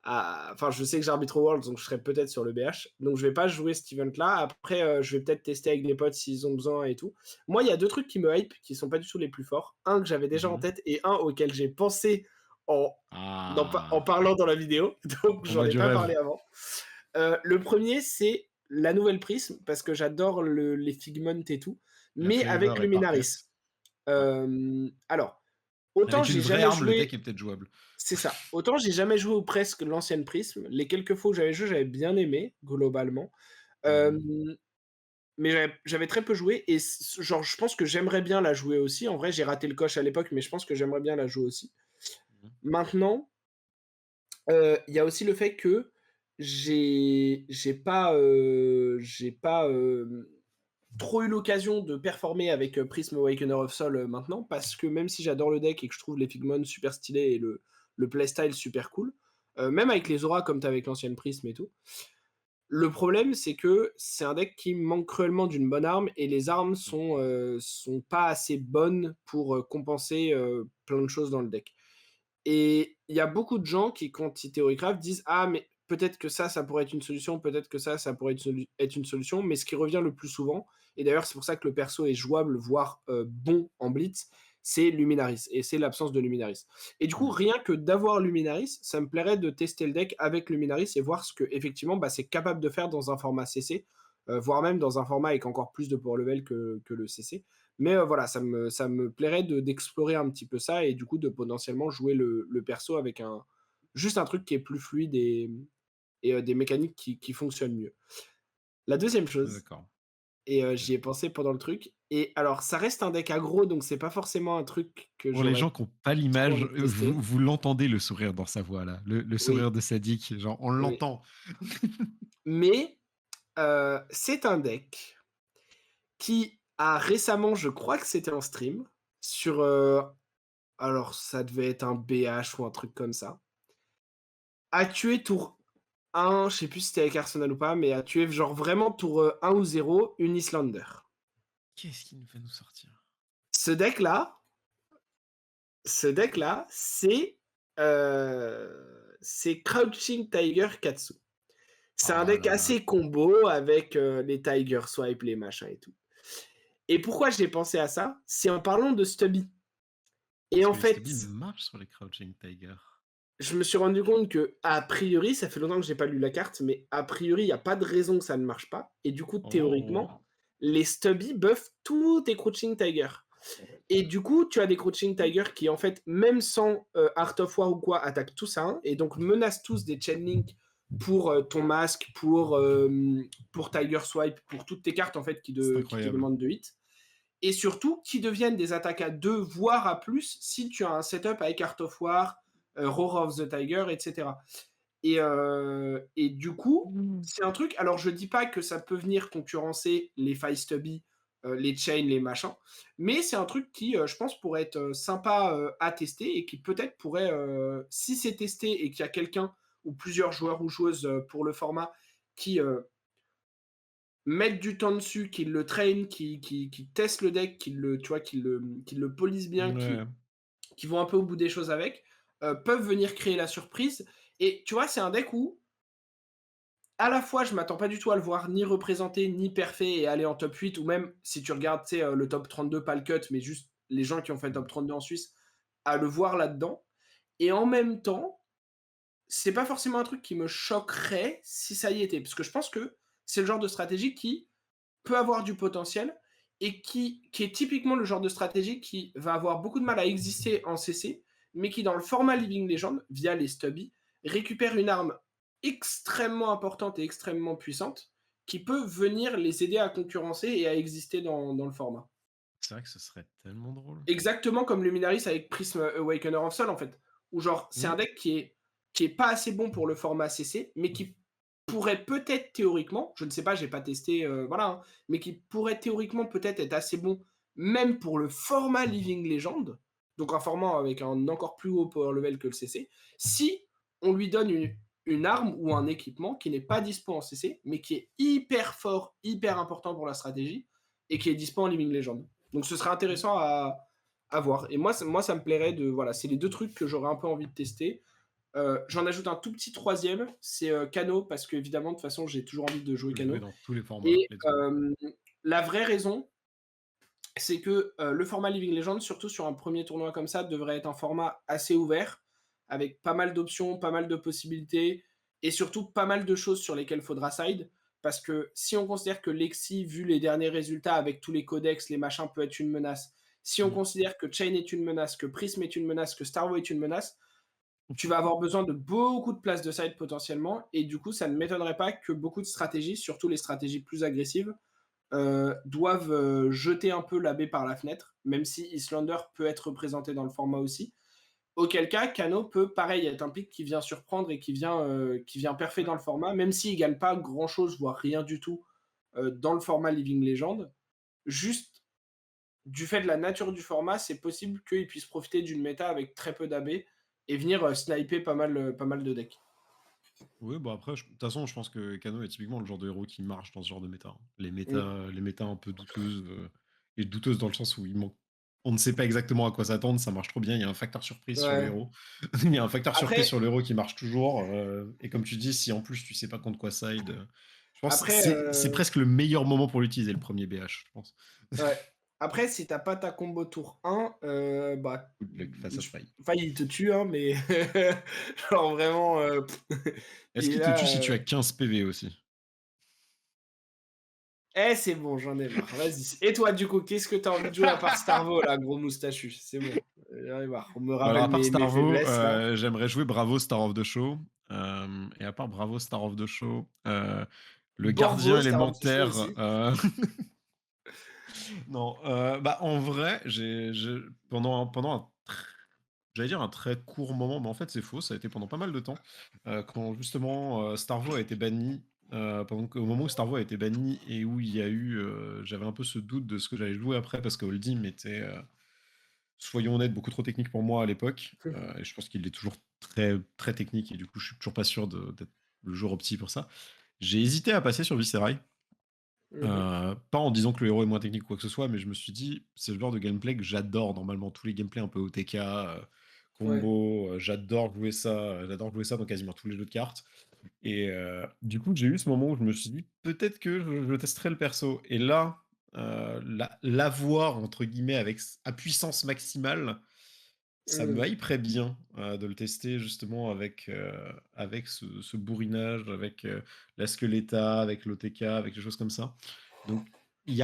enfin, je sais que j'arbitre au Worlds, donc je serai peut-être sur le BH. Donc, je vais pas jouer cet event-là. Après, je vais peut-être tester avec des potes s'ils ont besoin et tout. Moi, il y a deux trucs qui me hype, qui sont pas du tout les plus forts. Un que j'avais déjà en Mhm. tête et un auquel j'ai pensé en, en Ah, parlant dans la vidéo. Donc, le j'en combat ai du pas rêve. parlé avant. Le premier, c'est la nouvelle Prism, parce que j'adore les Figment et tout, La mais avec flavor est Luminaris. parfaite. Ouais. Alors, autant Avec une j'ai vraie jamais arme, le joué. deck est peut-être jouable. C'est ça. Autant j'ai jamais joué ou presque l'ancienne Prism. Les quelques fois où j'avais joué, j'avais bien aimé, globalement. Hem, Mhm. mais j'avais très peu joué et genre, je pense que j'aimerais bien la jouer aussi. En vrai, j'ai raté le coche à l'époque, mais je pense que j'aimerais bien la jouer aussi. Mhm. Maintenant, il y a aussi le fait que j'ai pas, trop eu l'occasion de performer avec, Prism Awakener of Soul, maintenant, parce que même si j'adore le deck et que je trouve les Figmon super stylés et le playstyle super cool, même avec les auras comme tu avec l'ancienne Prism et tout, le problème c'est que c'est un deck qui manque cruellement d'une bonne arme et les armes sont pas assez bonnes pour, compenser, plein de choses dans le deck. Et il y a beaucoup de gens qui, quand ils théorycraft, disent: «Ah, mais peut-être que ça pourrait être une solution, peut-être que ça pourrait être une solution», mais ce qui revient le plus souvent, et d'ailleurs c'est pour ça que le perso est jouable, voire bon en blitz, c'est Luminaris et c'est l'absence de Luminaris. Et du coup, Ouais. rien que d'avoir Luminaris, ça me plairait de tester le deck avec Luminaris et voir ce que effectivement, bah, c'est capable de faire dans un format CC, voire même dans un format avec encore plus de power level que le CC. Mais voilà, ça me plairait d'explorer un petit peu ça et du coup de potentiellement jouer le perso avec juste un truc qui est plus fluide et des mécaniques qui fonctionnent mieux. La deuxième chose, D'accord. et Vas-y. j'y ai pensé pendant le truc, et alors ça reste un deck aggro, donc c'est pas forcément un truc que Pour les j'aurais gens qui ont pas trop l'image, envie de vous tester. vous l'entendez le sourire dans sa voix là, le Oui, sourire de Sadik, genre on oui. l'entend. Mais c'est un deck qui a récemment, je crois que c'était en stream, sur, alors ça devait être un BH ou un truc comme ça, a tué tour 1, je sais plus si c'était avec Arsenal ou pas, mais a tué genre vraiment tour, 1 ou 0 une Islander. Qu'est-ce qu'il va nous sortir? Ce deck-là Ce deck-là, c'est Crouching Tiger Katsu. C'est un Oh deck là là. assez combo avec, les Tiger Swipe, les machins et tout. Et pourquoi j'ai pensé à ça? C'est en parlant de Stubby. Et Parce en que les fait, stubbies marchent sur les Crouching Tiger. je me suis rendu compte que a priori, ça fait longtemps que j'ai pas lu la carte, mais a priori, il y a pas de raison que ça ne marche pas. Et du coup, Oh! théoriquement, les Stubby buffent tous tes Crouching Tiger. Et du coup, tu as des Crouching Tiger qui, en fait, même sans Art of War ou quoi, attaquent tous à 1 et donc menacent tous des Chain Link pour ton masque, pour Tiger Swipe, pour toutes tes cartes en fait C'est qui te incroyable. demandent de hit. Et surtout, qui deviennent des attaques à 2, voire à plus, si tu as un setup avec Art of War, Roar of the Tiger, etc. Et du coup, c'est un truc. Alors, je dis pas que ça peut venir concurrencer les Five Stubby, les Chain, les machins, mais c'est un truc qui, je pense, pourrait être sympa à tester et qui peut-être pourrait, si c'est testé et qu'il y a quelqu'un ou plusieurs joueurs ou joueuses pour le format qui mettent du temps dessus, qui le traînent, qui testent le deck, tu vois, qui le polissent bien, Ouais. qui vont un peu au bout des choses avec, peuvent venir créer la surprise. Et tu vois, c'est un deck où à la fois, je m'attends pas du tout à le voir ni représenté, ni perfait et aller en top 8 ou même si tu regardes, tu sais, le top 32, pas le cut, mais juste les gens qui ont fait le top 32 en Suisse, à le voir là-dedans. Et en même temps, c'est pas forcément un truc qui me choquerait si ça y était. Parce que je pense que c'est le genre de stratégie qui peut avoir du potentiel et qui est typiquement le genre de stratégie qui va avoir beaucoup de mal à exister en CC, mais qui, dans le format Living Legend, via les Stubby, récupère une arme extrêmement importante et extrêmement puissante qui peut venir les aider à concurrencer et à exister dans le format. C'est vrai que ce serait tellement drôle. Exactement comme Luminaris avec Prism Awakener of Soul, en fait. Où genre, c'est Mmh. un deck qui est pas assez bon pour le format CC, mais qui pourrait peut-être théoriquement, je ne sais pas, j'ai pas testé, voilà, hein, mais qui pourrait théoriquement peut-être être assez bon, même pour le format Living Legend, donc un format avec un encore plus haut power level que le CC, si on lui donne une arme ou un équipement qui n'est pas dispo en CC, mais qui est hyper fort, hyper important pour la stratégie, et qui est dispo en Living Legend. Donc ce serait intéressant à voir. Et moi, ça me plairait de. Voilà, c'est les deux trucs que j'aurais un peu envie de tester. J'en ajoute un tout petit troisième, c'est Kano, parce qu'évidemment, de toute façon, j'ai toujours envie de jouer Faut le jouer Kano. dans tous les formats, Et let's go. la vraie raison, c'est que le format Living Legends, surtout sur un premier tournoi comme ça, devrait être un format assez ouvert, avec pas mal d'options, pas mal de possibilités, et surtout pas mal de choses sur lesquelles il faudra side. Parce que si on considère que Lexi, vu les derniers résultats avec tous les codex, les machins, peut être une menace, si on Mmh. considère que Chain est une menace, que Prism est une menace, que Starvo est une menace, tu vas avoir besoin de beaucoup de places de side potentiellement, et du coup, ça ne m'étonnerait pas que beaucoup de stratégies, surtout les stratégies plus agressives, doivent jeter un peu la baie par la fenêtre, même si Islander peut être représenté dans le format aussi. Auquel cas, Kano peut, pareil, être un pick qui vient surprendre et qui vient perfer Ouais. dans le format, même s'il ne gagne pas grand-chose, voire rien du tout, dans le format Living Legend. Juste, du fait de la nature du format, c'est possible qu'il puisse profiter d'une méta avec très peu d'AB et venir sniper pas mal de decks. Oui, bah, après, de toute façon, je pense que Kano est typiquement le genre de héros qui marche dans ce genre de méta, hein. Mm. Les méta un peu douteuses, et douteuses dans le sens où on ne sait pas exactement à quoi s'attendre, ça marche trop bien, il y a un facteur surprise sur le Ouais. héros. Il y a un facteur surprise Après, sur le héros qui marche toujours, et comme tu dis, si en plus tu sais pas contre quoi side, je pense que après c'est presque le meilleur moment pour l'utiliser, le premier BH, je pense. ouais. Après, si tu pas ta combo tour 1, bah, Good luck face à Spy. enfin, il te tue, hein, mais genre vraiment, Est-ce il est qu'il te tue là, si tu as 15 PV aussi? «Eh, c'est bon, j'en ai marre, vas-y». Et toi, du coup, qu'est-ce que tu as envie de jouer à part Starvo là, gros moustachu? C'est bon, j'en ai marre. On me Bah, alors rappelle à part mes Starvo, faiblesses là. j'aimerais jouer Bravo Star of the Show, et à part Bravo Star of the Show, le gardien Borvo, Star of the Show élémentaire, aussi. non, bah, en vrai, pendant j'allais dire un très court moment, mais en fait, c'est faux, ça a été pendant pas mal de temps, quand justement, Starvo a été banni, au moment où Starvo a été banni et où il y a eu, j'avais un peu ce doute de ce que j'allais jouer après parce que Hold'em était, soyons honnêtes, beaucoup trop technique pour moi à l'époque, et je pense qu'il est toujours très, très technique et du coup, je suis toujours pas sûr d'être le joueur opti pour ça. J'ai hésité à passer sur Viscerai, Mmh. pas en disant que le héros est moins technique ou quoi que ce soit, mais je me suis dit: «C'est le genre de gameplay que j'adore normalement». Tous les gameplays un peu OTK, Ouais. combo, j'adore jouer ça dans quasiment tous les jeux de cartes et du coup, j'ai eu ce moment où je me suis dit: «Peut-être que je testerai le perso» et là, l'avoir entre guillemets avec à puissance maximale, ça me Mmh. hyperait bien, de le tester justement avec ce bourrinage, avec, la Skeletta, avec l'OTK, avec des choses comme ça. Donc il y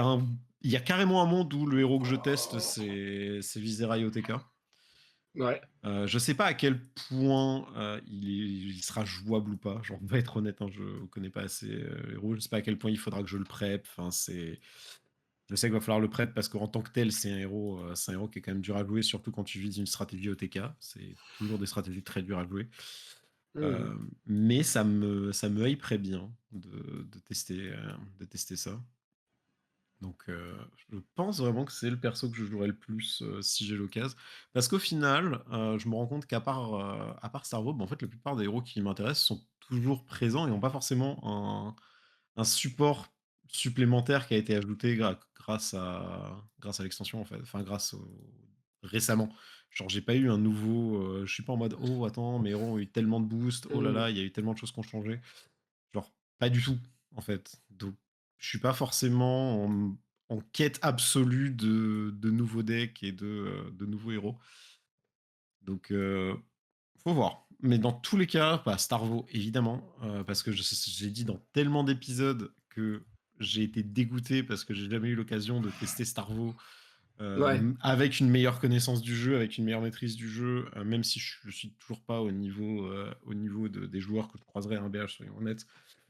a carrément un monde où le héros que je teste, c'est Viserai OTK. Ouais. Je sais pas à quel point, il sera jouable ou pas. Genre, on va être honnête, hein, je connais pas assez, le héros. Je sais pas à quel point il faudra que je le prep. Enfin, je sais qu'il va falloir le prep parce qu'en tant que tel, c'est un héros qui est quand même dur à jouer, surtout quand tu vises une stratégie OTK. C'est toujours des stratégies très dures à jouer. Mmh. Mais ça me hyperait bien de tester ça. Donc, je pense vraiment que c'est le perso que je jouerai le plus, si j'ai l'occasion. Parce qu'au final, je me rends compte à part Starvo, bah, en fait, la plupart des héros qui m'intéressent sont toujours présents et n'ont pas forcément un support supplémentaire qui a été ajouté grâce à l'extension, en fait. Enfin, récemment. Genre, j'ai pas eu un nouveau, je suis pas en mode: «Oh attends, mes héros ont eu tellement de boost. Oh là Mmh. là, il y a eu tellement de choses qui ont changé». Genre, pas du tout, en fait. Donc, je suis pas forcément en quête absolue de nouveaux decks et de nouveaux héros. Donc, faut voir. Mais dans tous les cas, bah, Starvo, évidemment, parce que j'ai dit dans tellement d'épisodes que j'ai été dégoûté parce que j'ai jamais eu l'occasion de tester Starvo, Ouais. avec une meilleure connaissance du jeu, avec une meilleure maîtrise du jeu, même si je suis toujours pas au niveau des joueurs que je croiserais à un BH, soyons honnêtes.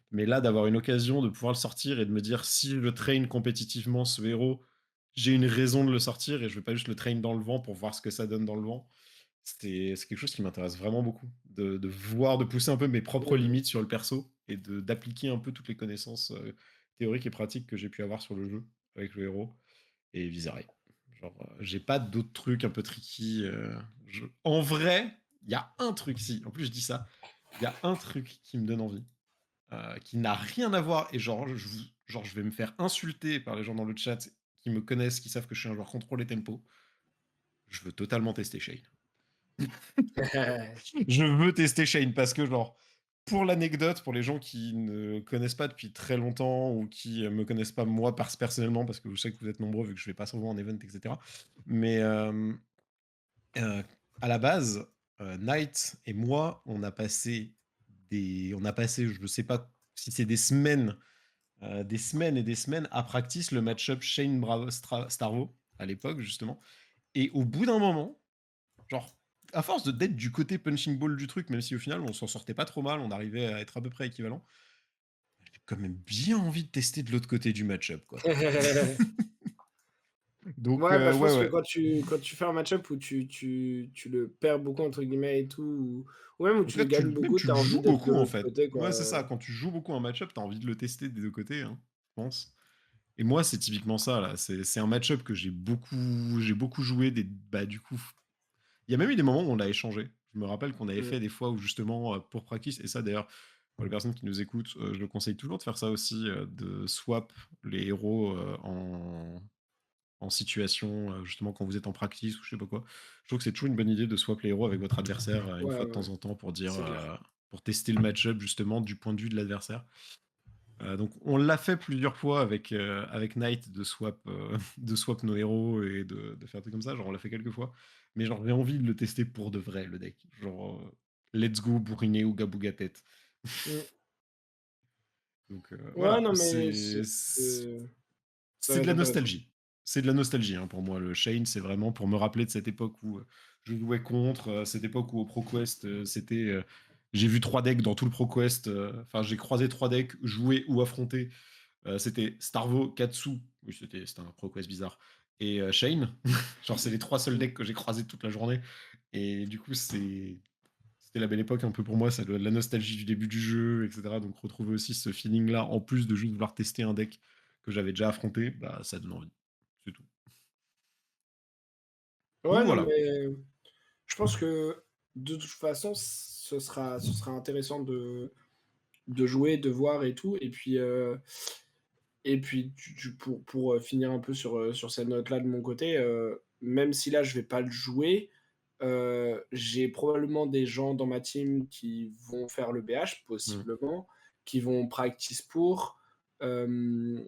Mais là, d'avoir une occasion de pouvoir le sortir et de me dire: «Si je traîne compétitivement ce héros, j'ai une raison de le sortir et je vais pas juste le traîne dans le vent pour voir ce que ça donne dans le vent». C'est quelque chose qui m'intéresse vraiment beaucoup, de voir, de pousser un peu mes propres Mmh. limites sur le perso et d'appliquer un peu toutes les connaissances, théoriques et pratiques que j'ai pu avoir sur le jeu avec le héros et Viserai. Genre, j'ai pas d'autres trucs un peu tricky, en vrai, il y a un truc si, en plus je dis ça, il y a un truc qui me donne envie, qui n'a rien à voir et je vais me faire insulter par les gens dans le chat qui me connaissent, qui savent que je suis un joueur contrôle et tempo. Je veux totalement tester Shane. Je veux tester Shane parce que genre, pour l'anecdote, pour les gens qui ne connaissent pas depuis très longtemps ou qui, me connaissent pas moi personnellement, parce que je sais que vous êtes nombreux vu que je vais pas souvent en event et cetera. Mais, heu, à la base, Knight et moi, on a passé, je ne sais pas si c'est des semaines et des semaines à practice le match-up Shane Bravo Starvo à l'époque justement et au bout d'un moment, genre à force d'être du côté punching ball du truc, même si au final on s'en sortait pas trop mal, on arrivait à être à peu près équivalent, j'ai quand même bien envie de tester de l'autre côté du match-up quoi. Donc Ouais, bah, je ouais, pense que ouais. quand tu fais un match-up où tu le «perds beaucoup» entre guillemets et tout, ou même où En tu tout le cas, gagnes même beaucoup, tu tu as le envie joues d'être de beaucoup en l'autre fait. côté, Ouais, c'est quoi. ça, quand tu joues beaucoup un match-up, tu as envie de le tester des 2 côtés, hein, je pense. Et moi, c'est typiquement ça là, c'est un match-up que j'ai beaucoup joué bah, du coup, il y a même eu des moments où on l'a échangé. Je me rappelle qu'on avait Mmh. fait des fois où justement, pour practice et ça d'ailleurs, pour les personnes qui nous écoutent, je le conseille toujours de faire ça aussi, de swap les héros, en situation, justement quand vous êtes en practice ou je sais pas quoi. Je trouve que c'est toujours une bonne idée de swap les héros avec votre adversaire, une Ouais, fois de ouais, temps en temps pour dire, c'est clair. pour tester le match-up justement du point de vue de l'adversaire. Donc on l'a fait plusieurs fois avec Knight de swap nos héros et de faire des trucs comme ça. Genre on l'a fait quelques fois. Mais genre j'ai envie de le tester pour de vrai, le deck. Genre let's go bourriner ou Gabouga tête. Mmh. Donc Ouais, voilà, non, mais ça c'est va de être la intéressant. nostalgie. C'est de la nostalgie hein, pour moi. Le Shane, c'est vraiment pour me rappeler de cette époque où je jouais contre, cette époque où au ProQuest, j'ai vu 3 decks dans tout le ProQuest. Enfin, j'ai croisé 3 decks, joué ou affronté. C'était Starvo, Katsu, oui, c'était un ProQuest bizarre, et Shane. Genre, c'est les 3 seuls Mmh. decks que j'ai croisés toute la journée. Et du coup, c'était la belle époque un peu pour moi, ça doit de la nostalgie du début du jeu, etc. Donc retrouver aussi ce feeling-là, en plus de juste vouloir tester un deck que j'avais déjà affronté, bah ça donne envie. C'est tout. Donc Ouais, non, voilà. mais je pense que de toute façon, ce sera intéressant de jouer, de voir et tout. Et puis pour finir un peu sur cette note-là de mon côté, même si là je vais pas le jouer, j'ai probablement des gens dans ma team qui vont faire le BH Mm. possiblement, qui vont practice pour. Hem,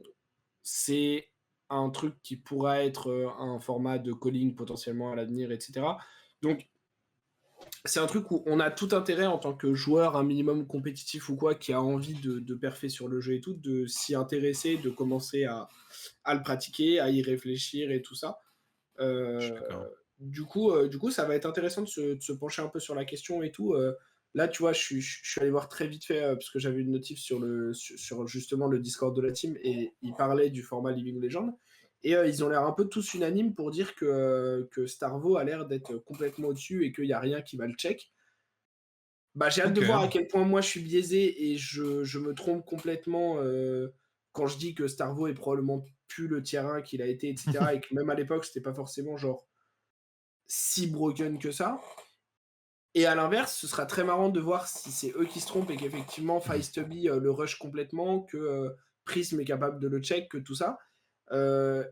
c'est un truc qui pourra être, un format de calling potentiellement à l'avenir et cetera. Donc c'est un truc où on a tout intérêt en tant que joueur un minimum compétitif ou quoi, qui a envie de perfer sur le jeu et tout, de s'y intéresser, de commencer à le pratiquer, à y réfléchir et tout ça. Je suis Heu, d'accord. du coup, ça va être intéressant de se pencher un peu sur la question et tout. Là, tu vois, je suis allé voir très vite fait, parce que j'avais une notif sur justement le Discord de la team et ils parlaient du format Living Legend et ils ont l'air un peu tous unanimes pour dire que Starvo a l'air d'être complètement au-dessus et qu'il y a rien qui va le check. Bah, j'ai hâte de Ok. voir à quel point moi je suis biaisé et je me trompe complètement, quand je dis que Starvo est probablement plus le tier 1 qu'il a été et cetera et que même à l'époque, c'était pas forcément genre si broken que ça. Et à l'inverse, ce sera très marrant de voir si c'est eux qui se trompent et qu'effectivement Feisteby le rush complètement, que Prism est capable de le check, que tout ça.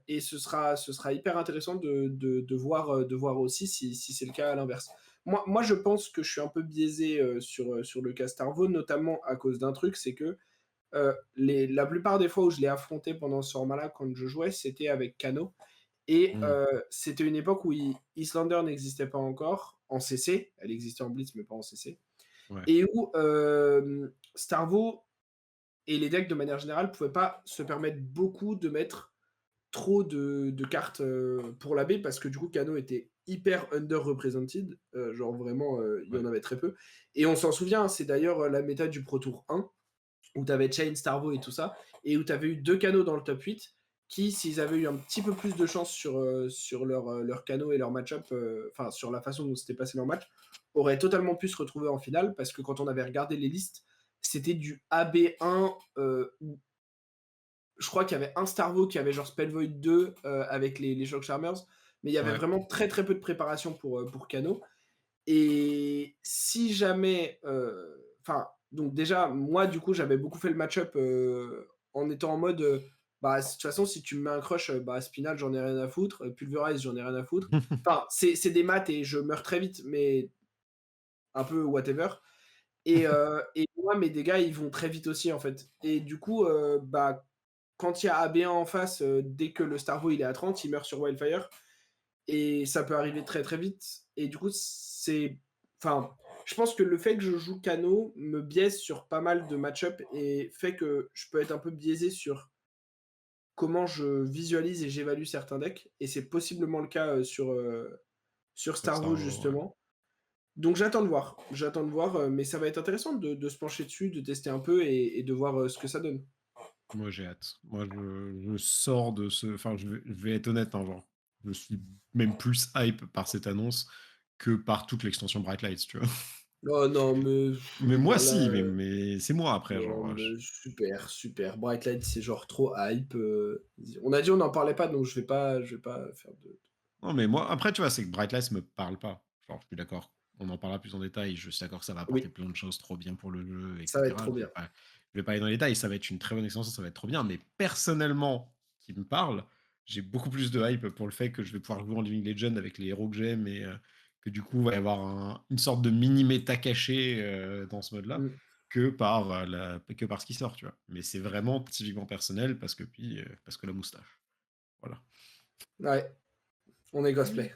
Et ce sera hyper intéressant de voir aussi si c'est le cas à l'inverse. Moi, je pense que je suis un peu biaisé sur le cas Starvo, notamment à cause d'un truc, c'est que la plupart des fois où je l'ai affronté pendant ce format-là, quand je jouais, c'était avec Kano. Et Mm. c'était une époque où Islander n'existait pas encore en CC, elle existait en Blitz, mais pas en CC, Ouais. et où Starvo et les decks de manière générale pouvaient pas se permettre beaucoup de mettre trop de cartes pour la B parce que du coup Kano était hyper underrepresented, genre vraiment il y Ouais. en avait très peu. Et on s'en souvient, hein, c'est d'ailleurs la méta du Pro Tour 1 où tu avais Chain, Starvo et tout ça, et où tu avais eu 2 canaux dans le top 8 qui, s'ils avaient eu un petit peu plus de chance sur leur canaux et leur match-up, enfin sur la façon dont s'était passé leur match, auraient totalement pu se retrouver en finale, parce que quand on avait regardé les listes, c'était du AB1, où je crois qu'il y avait un Starvo qui avait genre Spellvoid 2 avec les Shock Charmers, mais il y avait Ouais. vraiment très très peu de préparation pour Cano. Et si jamais, enfin, donc déjà, moi, du coup, j'avais beaucoup fait le match-up en étant en mode, bah, de toute façon, si tu me mets un crush, bah, Spinal, j'en ai rien à foutre, Pulverize, j'en ai rien à foutre. Enfin, c'est des maths et je meurs très vite, mais un peu whatever. Et moi, mes dégâts, ils vont très vite aussi, en fait. Et du coup, bah, quand il y a AB1 en face, dès que le Starvo il est à 30, il meurt sur Wildfire. Et ça peut arriver très très vite. Et du coup, c'est. Enfin, je pense que le fait que je joue Kano me biaise sur pas mal de match-up et fait que je peux être un peu biaisé sur comment je visualise et j'évalue certains decks. Et c'est possiblement le cas sur Sur Starvo, Starvo, ouais. justement. Donc j'attends de voir. J'attends de voir, mais ça va être intéressant de se pencher dessus, de tester un peu et de voir ce que ça donne. Moi, j'ai hâte. Moi, je sors de ce. Enfin, je vais être honnête, hein, genre, je suis même plus hype par cette annonce que par toute l'extension Bright Lights, tu vois. Oh non, mais Mais moi, voilà. si, mais c'est moi après, Non, genre. mais super, super. Bright Light, c'est genre trop hype. On a dit on n'en parlait pas, donc je vais pas faire de. Non, mais moi, après, tu vois, c'est que Bright Lights me parle pas. Genre, je suis d'accord. On en parlera plus en détail. Je suis d'accord que ça va apporter Oui, plein de choses trop bien pour le jeu, ça va être etc. trop bien. Je vais pas aller dans les détails. Ça va être une très bonne extension, ça va être trop bien. Mais personnellement, qui me parle, j'ai beaucoup plus de hype pour le fait que je vais pouvoir jouer en Living Legend avec les héros que j'aime et que du coup, il va y avoir une sorte de mini méta caché dans ce mode-là. Mm. que par ce qui sort, tu vois. Mais c'est vraiment typiquement personnel parce que la moustache. Voilà. Ouais, on est cosplay.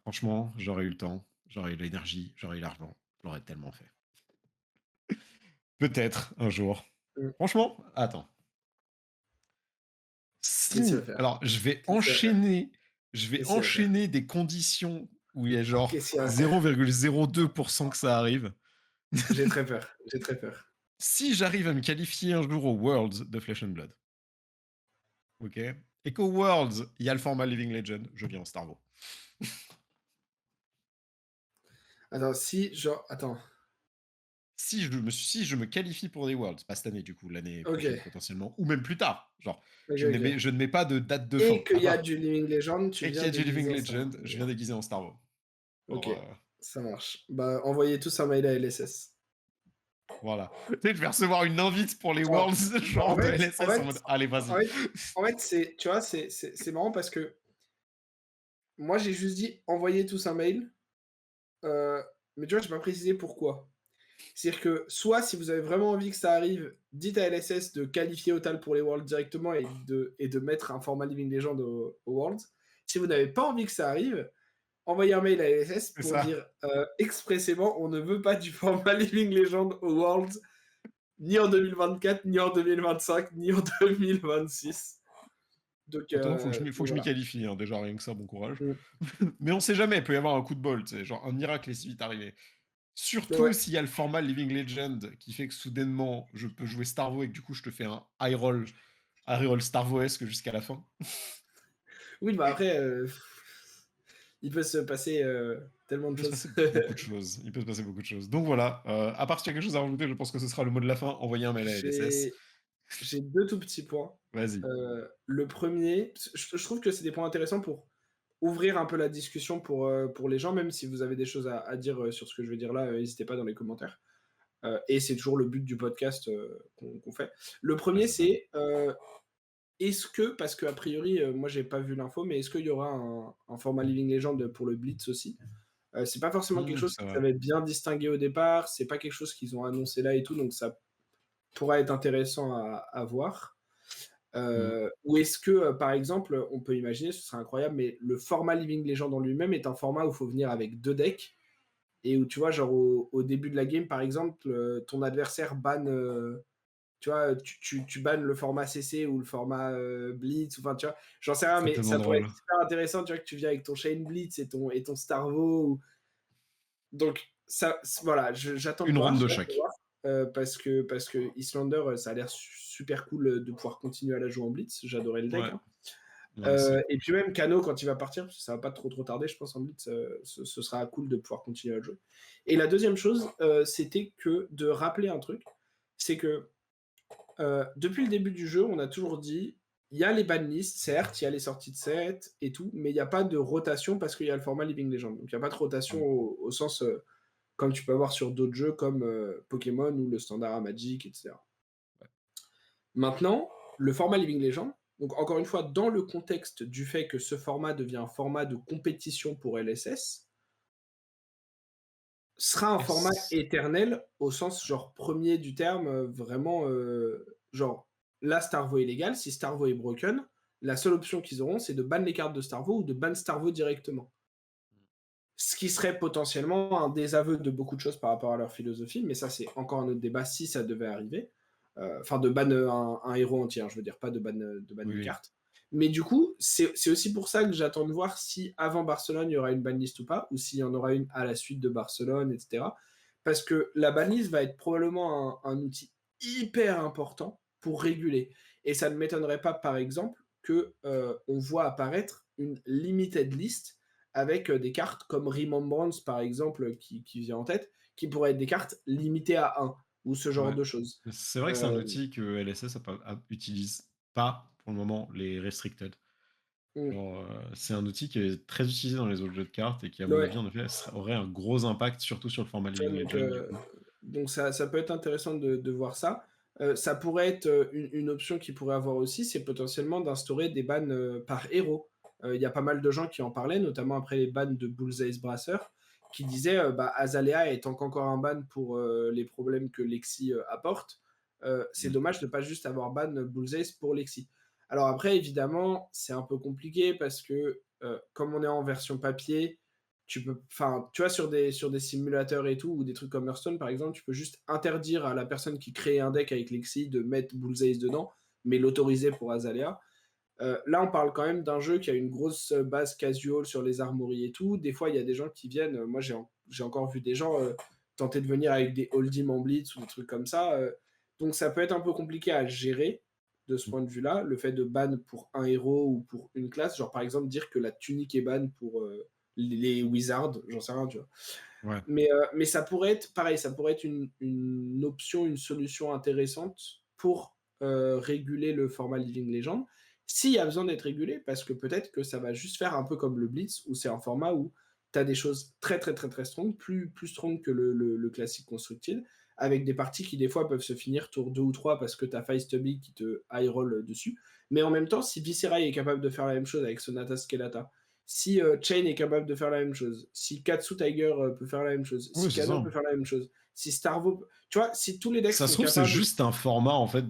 Franchement, j'aurais eu le temps, j'aurais eu l'énergie, j'aurais eu l'argent, je l'aurais tellement fait. Peut-être un jour. Mmh. Franchement, attends. Qu'est-ce qu'il va Si, faire? alors Qu'est-ce qu'il va faire? je vais Qu'est-ce qu'il va faire? enchaîner des conditions où il y a genre Qu'est-ce qu'il va faire? 0,02% que ça arrive. J'ai très peur, j'ai très peur. Si j'arrive à me qualifier un jour au Worlds de Flesh and Blood, ok, et qu'au Worlds, il y a le format Living Legend, je viens en Starvo. Attends, si genre attends. Si je me qualifie pour des Worlds, pas cette année du coup, l'année prochaine OK. potentiellement, ou même plus tard, genre, OK, OK. je ne mets pas de date de fin, Et qu'il à y a part, du Living Legend, tu et qu'il viens y a du Living déguisé en Star. Legend, je viens déguisé en Starvo. OK, Pour, ça marche. Bah, envoyez tous un mail à LSS. voilà. Tu sais, je vais recevoir une invite pour les Genre Worlds, en genre de fait en LSS en fait mode, allez, en vas-y. fait en fait, c'est tu vois, c'est marrant parce que moi, j'ai juste dit: «Envoyez tous un mail», heu, mais tu vois, j'ai pas précisé pourquoi. C'est-à-dire que soit si vous avez vraiment envie que ça arrive, dites à LSS de qualifier Otal pour les Worlds directement et de mettre un format Living Legend aux Worlds. Si vous n'avez pas envie que ça arrive, envoyez un mail à LSS C'est pour ça. dire expressément on ne veut pas du format Living Legend aux Worlds, ni en 2024, ni en 2025, ni en 2026. Donc, Attends, faut donc que je m'y voilà. qualifie, hein, déjà, rien que ça, bon courage. Mm. Mais on sait jamais, il peut y avoir un coup de bol, tu sais, genre un miracle est si vite arrivé. Surtout Ouais. s'il y a le format Living Legend qui fait que soudainement je peux jouer Starvo et que du coup je te fais un high roll Starvoesque jusqu'à la fin. Oui, bah après, il peut se passer tellement Il de peut se choses. passer beaucoup de choses. Il peut se passer beaucoup de choses. Donc voilà, à part si tu as quelque chose à rajouter, je pense que ce sera le mot de la fin. Envoyez un mail à LSS. J'ai J'ai 2 tout petits points. Vas-y. Le premier, je trouve que c'est des points intéressants pour ouvrir un peu la discussion pour les gens, même si vous avez des choses à dire, sur ce que je vais dire là, n'hésitez pas dans les commentaires. Et c'est toujours le but du podcast, qu'on fait. Le Ouais, premier, c'est ça. c'est, est-ce que parce qu'a priori, moi j'ai pas vu l'info, mais est-ce qu'il y aura un format Living Legend pour le Blitz aussi? C'est pas forcément quelque chose C'est qui vrai. savait être bien distingué au départ, c'est pas quelque chose qu'ils ont annoncé là et tout, donc ça pourra être intéressant à voir. Mm. Ou est-ce que, par exemple, on peut imaginer, ce serait incroyable, mais le format Living Legend en lui-même est un format où il faut venir avec 2 decks et où tu vois, genre au début de la game, par exemple, ton adversaire banne, tu vois, tu bannes le format CC ou le format, Blitz, enfin, tu vois? J'en sais rien, C'est mais tellement ça pourrait être drôle. super intéressant, tu vois, que tu viens avec ton Chain Blitz et ton Starvo ou donc ça voilà, j'attends de Une ronde voir, de j'ai hâte de chaque. voir, parce que Islander, ça a l'air super cool, de pouvoir continuer à la jouer en Blitz. J'adorais le deck, Ouais, hein. moi aussi. Et puis même Kano, quand il va partir, parce que ça va pas trop tarder, je pense, en Blitz, ce sera cool de pouvoir continuer à le jouer. Et la deuxième chose, c'était que de rappeler un truc, c'est que depuis le début du jeu, on a toujours dit, il y a les banlists, certes, il y a les sorties de set et tout, mais il n'y a pas de rotation parce qu'il y a le format Living Legend. Donc il n'y a pas de rotation Mm. au sens comme tu peux avoir sur d'autres jeux comme Pokémon ou le standard à Magic, etc. Ouais. Maintenant, le format Living Legend, donc encore une fois, dans le contexte du fait que ce format devient un format de compétition pour LSS, sera un format Est-ce- éternel au sens genre premier du terme, vraiment, genre là Starvo est légal, si Starvo est broken, la seule option qu'ils auront, c'est de ban les cartes de Starvo ou de ban Starvo directement. Ce qui serait potentiellement un désaveu de beaucoup de choses par rapport à leur philosophie, mais ça c'est encore un autre débat si ça devait arriver. Enfin de ban un héros entier, hein, je veux dire, pas de ban Oui, une oui. carte. Mais du coup, c'est aussi pour ça que j'attends de voir si avant Barcelone il y aura une banlist ou pas, ou s'il y en aura une à la suite de Barcelone, etc. Parce que la banlist va être probablement un outil hyper important pour réguler. Et ça ne m'étonnerait pas, par exemple, que on voit apparaître une limited list avec des cartes comme Remembrance, par exemple, qui vient en tête, qui pourraient être des cartes limitées à 1, ou ce genre Ouais. de choses. C'est vrai que c'est un Euh, outil que LSS utilise pas pour le moment les restricted. mm, Genre, c'est un outil qui est très utilisé dans les autres jeux de cartes et qui, à mon ouais, avis, en effet, aurait un gros impact, surtout sur le format tu vois, Living donc, Legend, du coup. ça peut être intéressant de voir ça. Ça pourrait être une option qu'il pourrait avoir aussi, c'est potentiellement d'instaurer des bans par héros. Il y a pas mal de gens qui en parlaient, notamment après les bans de Bullseye's Brasser, qui disait, bah, Azalea est encore un ban pour, les problèmes que Lexi, apporte, c'est Mmh. dommage de pas juste avoir ban Bullseye pour Lexi. Alors après évidemment, c'est un peu compliqué parce que, comme on est en version papier, tu peux enfin, tu vois sur des simulateurs et tout ou des trucs comme Hearthstone par exemple, tu peux juste interdire à la personne qui crée un deck avec Lexi de mettre Bullseye dedans, mais l'autoriser pour Azalea. Là, on parle quand même d'un jeu qui a une grosse base casual sur les armories et tout. Des fois, il y a des gens qui viennent. Moi, j'ai encore vu des gens tenter de venir avec des Hold'em en Blitz ou des trucs comme ça. Donc, ça peut être un peu compliqué à gérer de ce Mmh. point de vue-là. Le fait de ban pour un héros ou pour une classe, genre par exemple dire que la tunique est ban pour les Wizards, j'en sais rien, tu vois. Ouais. Mais ça pourrait être pareil, ça pourrait être une option, une solution intéressante pour réguler le format Living Legend. S'il y a besoin d'être régulé, parce que peut-être que ça va juste faire un peu comme le Blitz, où c'est un format où tu as des choses très très très très strong, plus strong que le classique Constructed, avec des parties qui des fois peuvent se finir tour 2 ou 3 parce que tu as Stubby qui te high roll dessus. Mais en même temps, si Viscerai est capable de faire la même chose avec Sonata Skelata, si Chain est capable de faire la même chose, si Katsu Tiger peut faire la même chose, Oui, si c'est Kano ça. peut faire la même chose, si Starvo, tu vois, si tous les decks Ça se sont trouve, c'est capables, juste un format, en fait,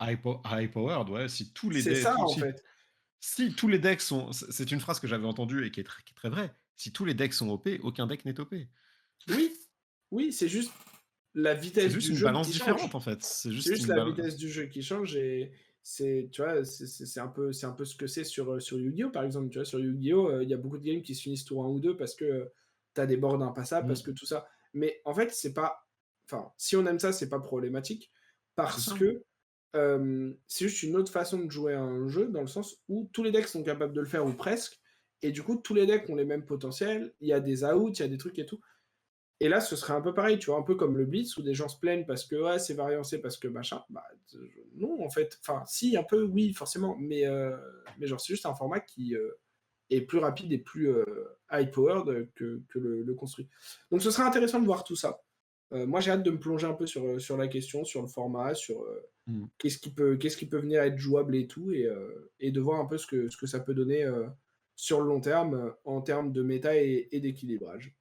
high powered, ouais. Si tous les c'est decks ça tout en si fait. si tous les decks sont c'est une phrase que j'avais entendue et qui est très vraie. Si tous les decks sont OP, aucun deck n'est OP. Oui, oui, c'est juste la C'est vitesse juste du une jeu balance qui différente, change. en fait. C'est C'est juste juste une la balance. vitesse du jeu qui change et c'est, tu vois, c'est un peu ce que c'est sur Yu-Gi-Oh! Par exemple. Tu vois, sur Yu-Gi-Oh! Il y a beaucoup de games qui se finissent tour 1 ou 2 parce que tu as des boards impassables, parce que tout ça. Mais en fait, c'est pas. Enfin, si on aime ça, c'est pas problématique C'est parce ça. que c'est juste une autre façon de jouer à un jeu dans le sens où tous les decks sont capables de le faire ou presque. Et du coup, tous les decks ont les mêmes potentiels. Il y a des outs, il y a des trucs et tout. Et là, ce serait un peu pareil, tu vois, un peu comme le Blitz où des gens se plaignent parce que ouais, c'est variancé, parce que machin. Bah, non, en fait. Enfin, si, un peu, oui, forcément. Mais genre, c'est juste un format qui est plus rapide et plus high-powered que le construit. Donc, ce serait intéressant de voir tout ça. Moi, j'ai hâte de me plonger un peu sur la question, sur le format, sur Mmh. qu'est-ce qui peut venir être jouable et tout, et de voir un peu ce que ça peut donner sur le long terme, en termes de méta et d'équilibrage.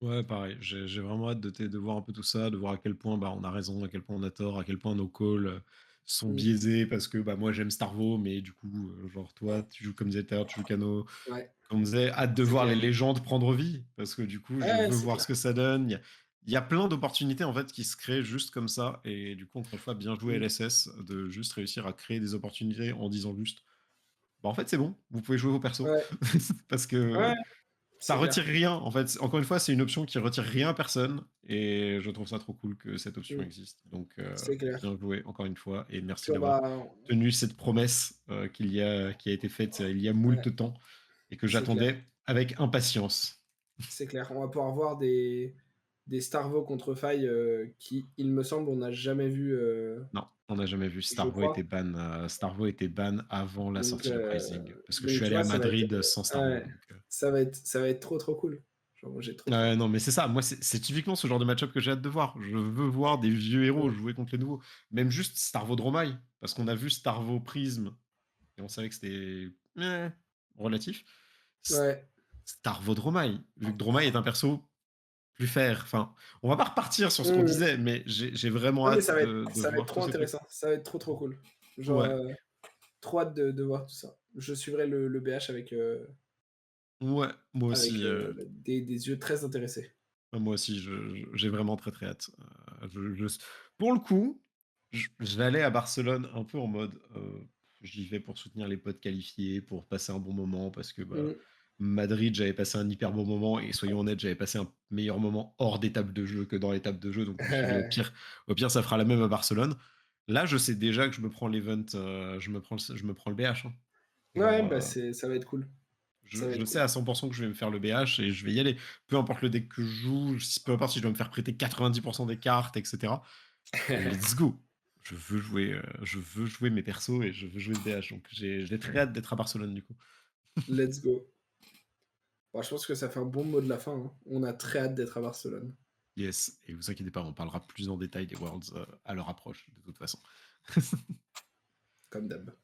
Ouais, pareil. J'ai vraiment hâte de voir un peu tout ça, de voir à quel point, bah, on a raison, à quel point on a tort, à quel point nos calls, sont Mm. biaisés parce que, bah, moi j'aime Starvo, mais du coup, genre toi, tu joues comme Zeter, tu joues Kano. Ouais, Comme on disait, hâte de c'est voir les clair. légendes prendre vie parce que du coup, je Ouais, veux c'est voir clair. ce que ça donne. Il y a plein d'opportunités en fait qui se créent juste comme ça et du coup, encore une fois, bien joué Mm. LSS de juste réussir à créer des opportunités en disant juste: «Bah, en fait, c'est bon, vous pouvez jouer vos persos». Ouais, Parce ouais, que ça c'est retire clair. rien en fait. Encore une fois, c'est une option qui retire rien à personne et je trouve ça trop cool que cette option Mm. existe. Donc C'est clair. bien joué encore une fois et Puis merci on d'avoir va, tenu cette promesse, qui a été faite, il y a ouais, moult temps et que c'est clair. j'attendais avec impatience. C'est clair. On va pouvoir voir des Starvo contre Faille qui, il me semble, on n'a jamais vu, Non, on n'a jamais vu. je crois. Starvo était ban avant la Donc, sortie de Rising parce que je donc suis tu allé à vois, Madrid sans Starvo, ouais, donc ça va être trop trop cool. Genre, moi, j'ai trop trop ouais, hâte. non, mais c'est ça. Moi, c'est typiquement ce genre de match-up que j'ai hâte de voir. Je veux voir des vieux héros Mm. jouer contre les nouveaux. Même juste Starvo Dromai, parce qu'on a vu Starvo Prism et on savait que c'était relatif. S- Ouais. Starvo Dromai, vu que Dromai est un perso plus faire. Enfin, on va pas repartir sur ce qu'on Mm. disait, mais j'ai vraiment Non, mais hâte de ça va être voir tous trop ces trucs. intéressant. Ça va être trop trop cool. Genre, Ouais, trop hâte de voir tout ça. Je suivrai le BH ouais, moi avec aussi. des yeux très intéressés. Moi aussi, j'ai vraiment très très hâte. Pour le coup, je vais aller à Barcelone un peu en mode, j'y vais pour soutenir les potes qualifiés, pour passer un bon moment, parce que bah, Mm. Madrid, j'avais passé un hyper bon moment, et soyons honnêtes, j'avais passé un meilleur moment hors des tables de jeu que dans les tables de jeu, donc je me suis dit, au pire, ça fera la même à Barcelone. Là, je sais déjà que je me prends l'event, je me prends le BH, hein. Ouais, Genre, bah ça va être cool. Ça va je être sais cool. à 100% que je vais me faire le BH et je vais y aller. Peu importe le deck que je joue, peu importe si je dois me faire prêter 90% des cartes, etc. Let's go. Je veux jouer mes persos et je veux jouer ce BH. Donc j'ai très hâte d'être à Barcelone du coup. Let's go. Bon, je pense que ça fait un bon mot de la fin, hein. On a très hâte d'être à Barcelone, Yes. Et vous inquiétez pas, on parlera plus en détail des Worlds à leur approche de toute façon. comme d'hab.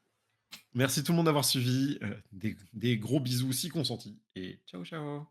Merci tout le monde d'avoir suivi. Des gros bisous si consentis. Et ciao ciao.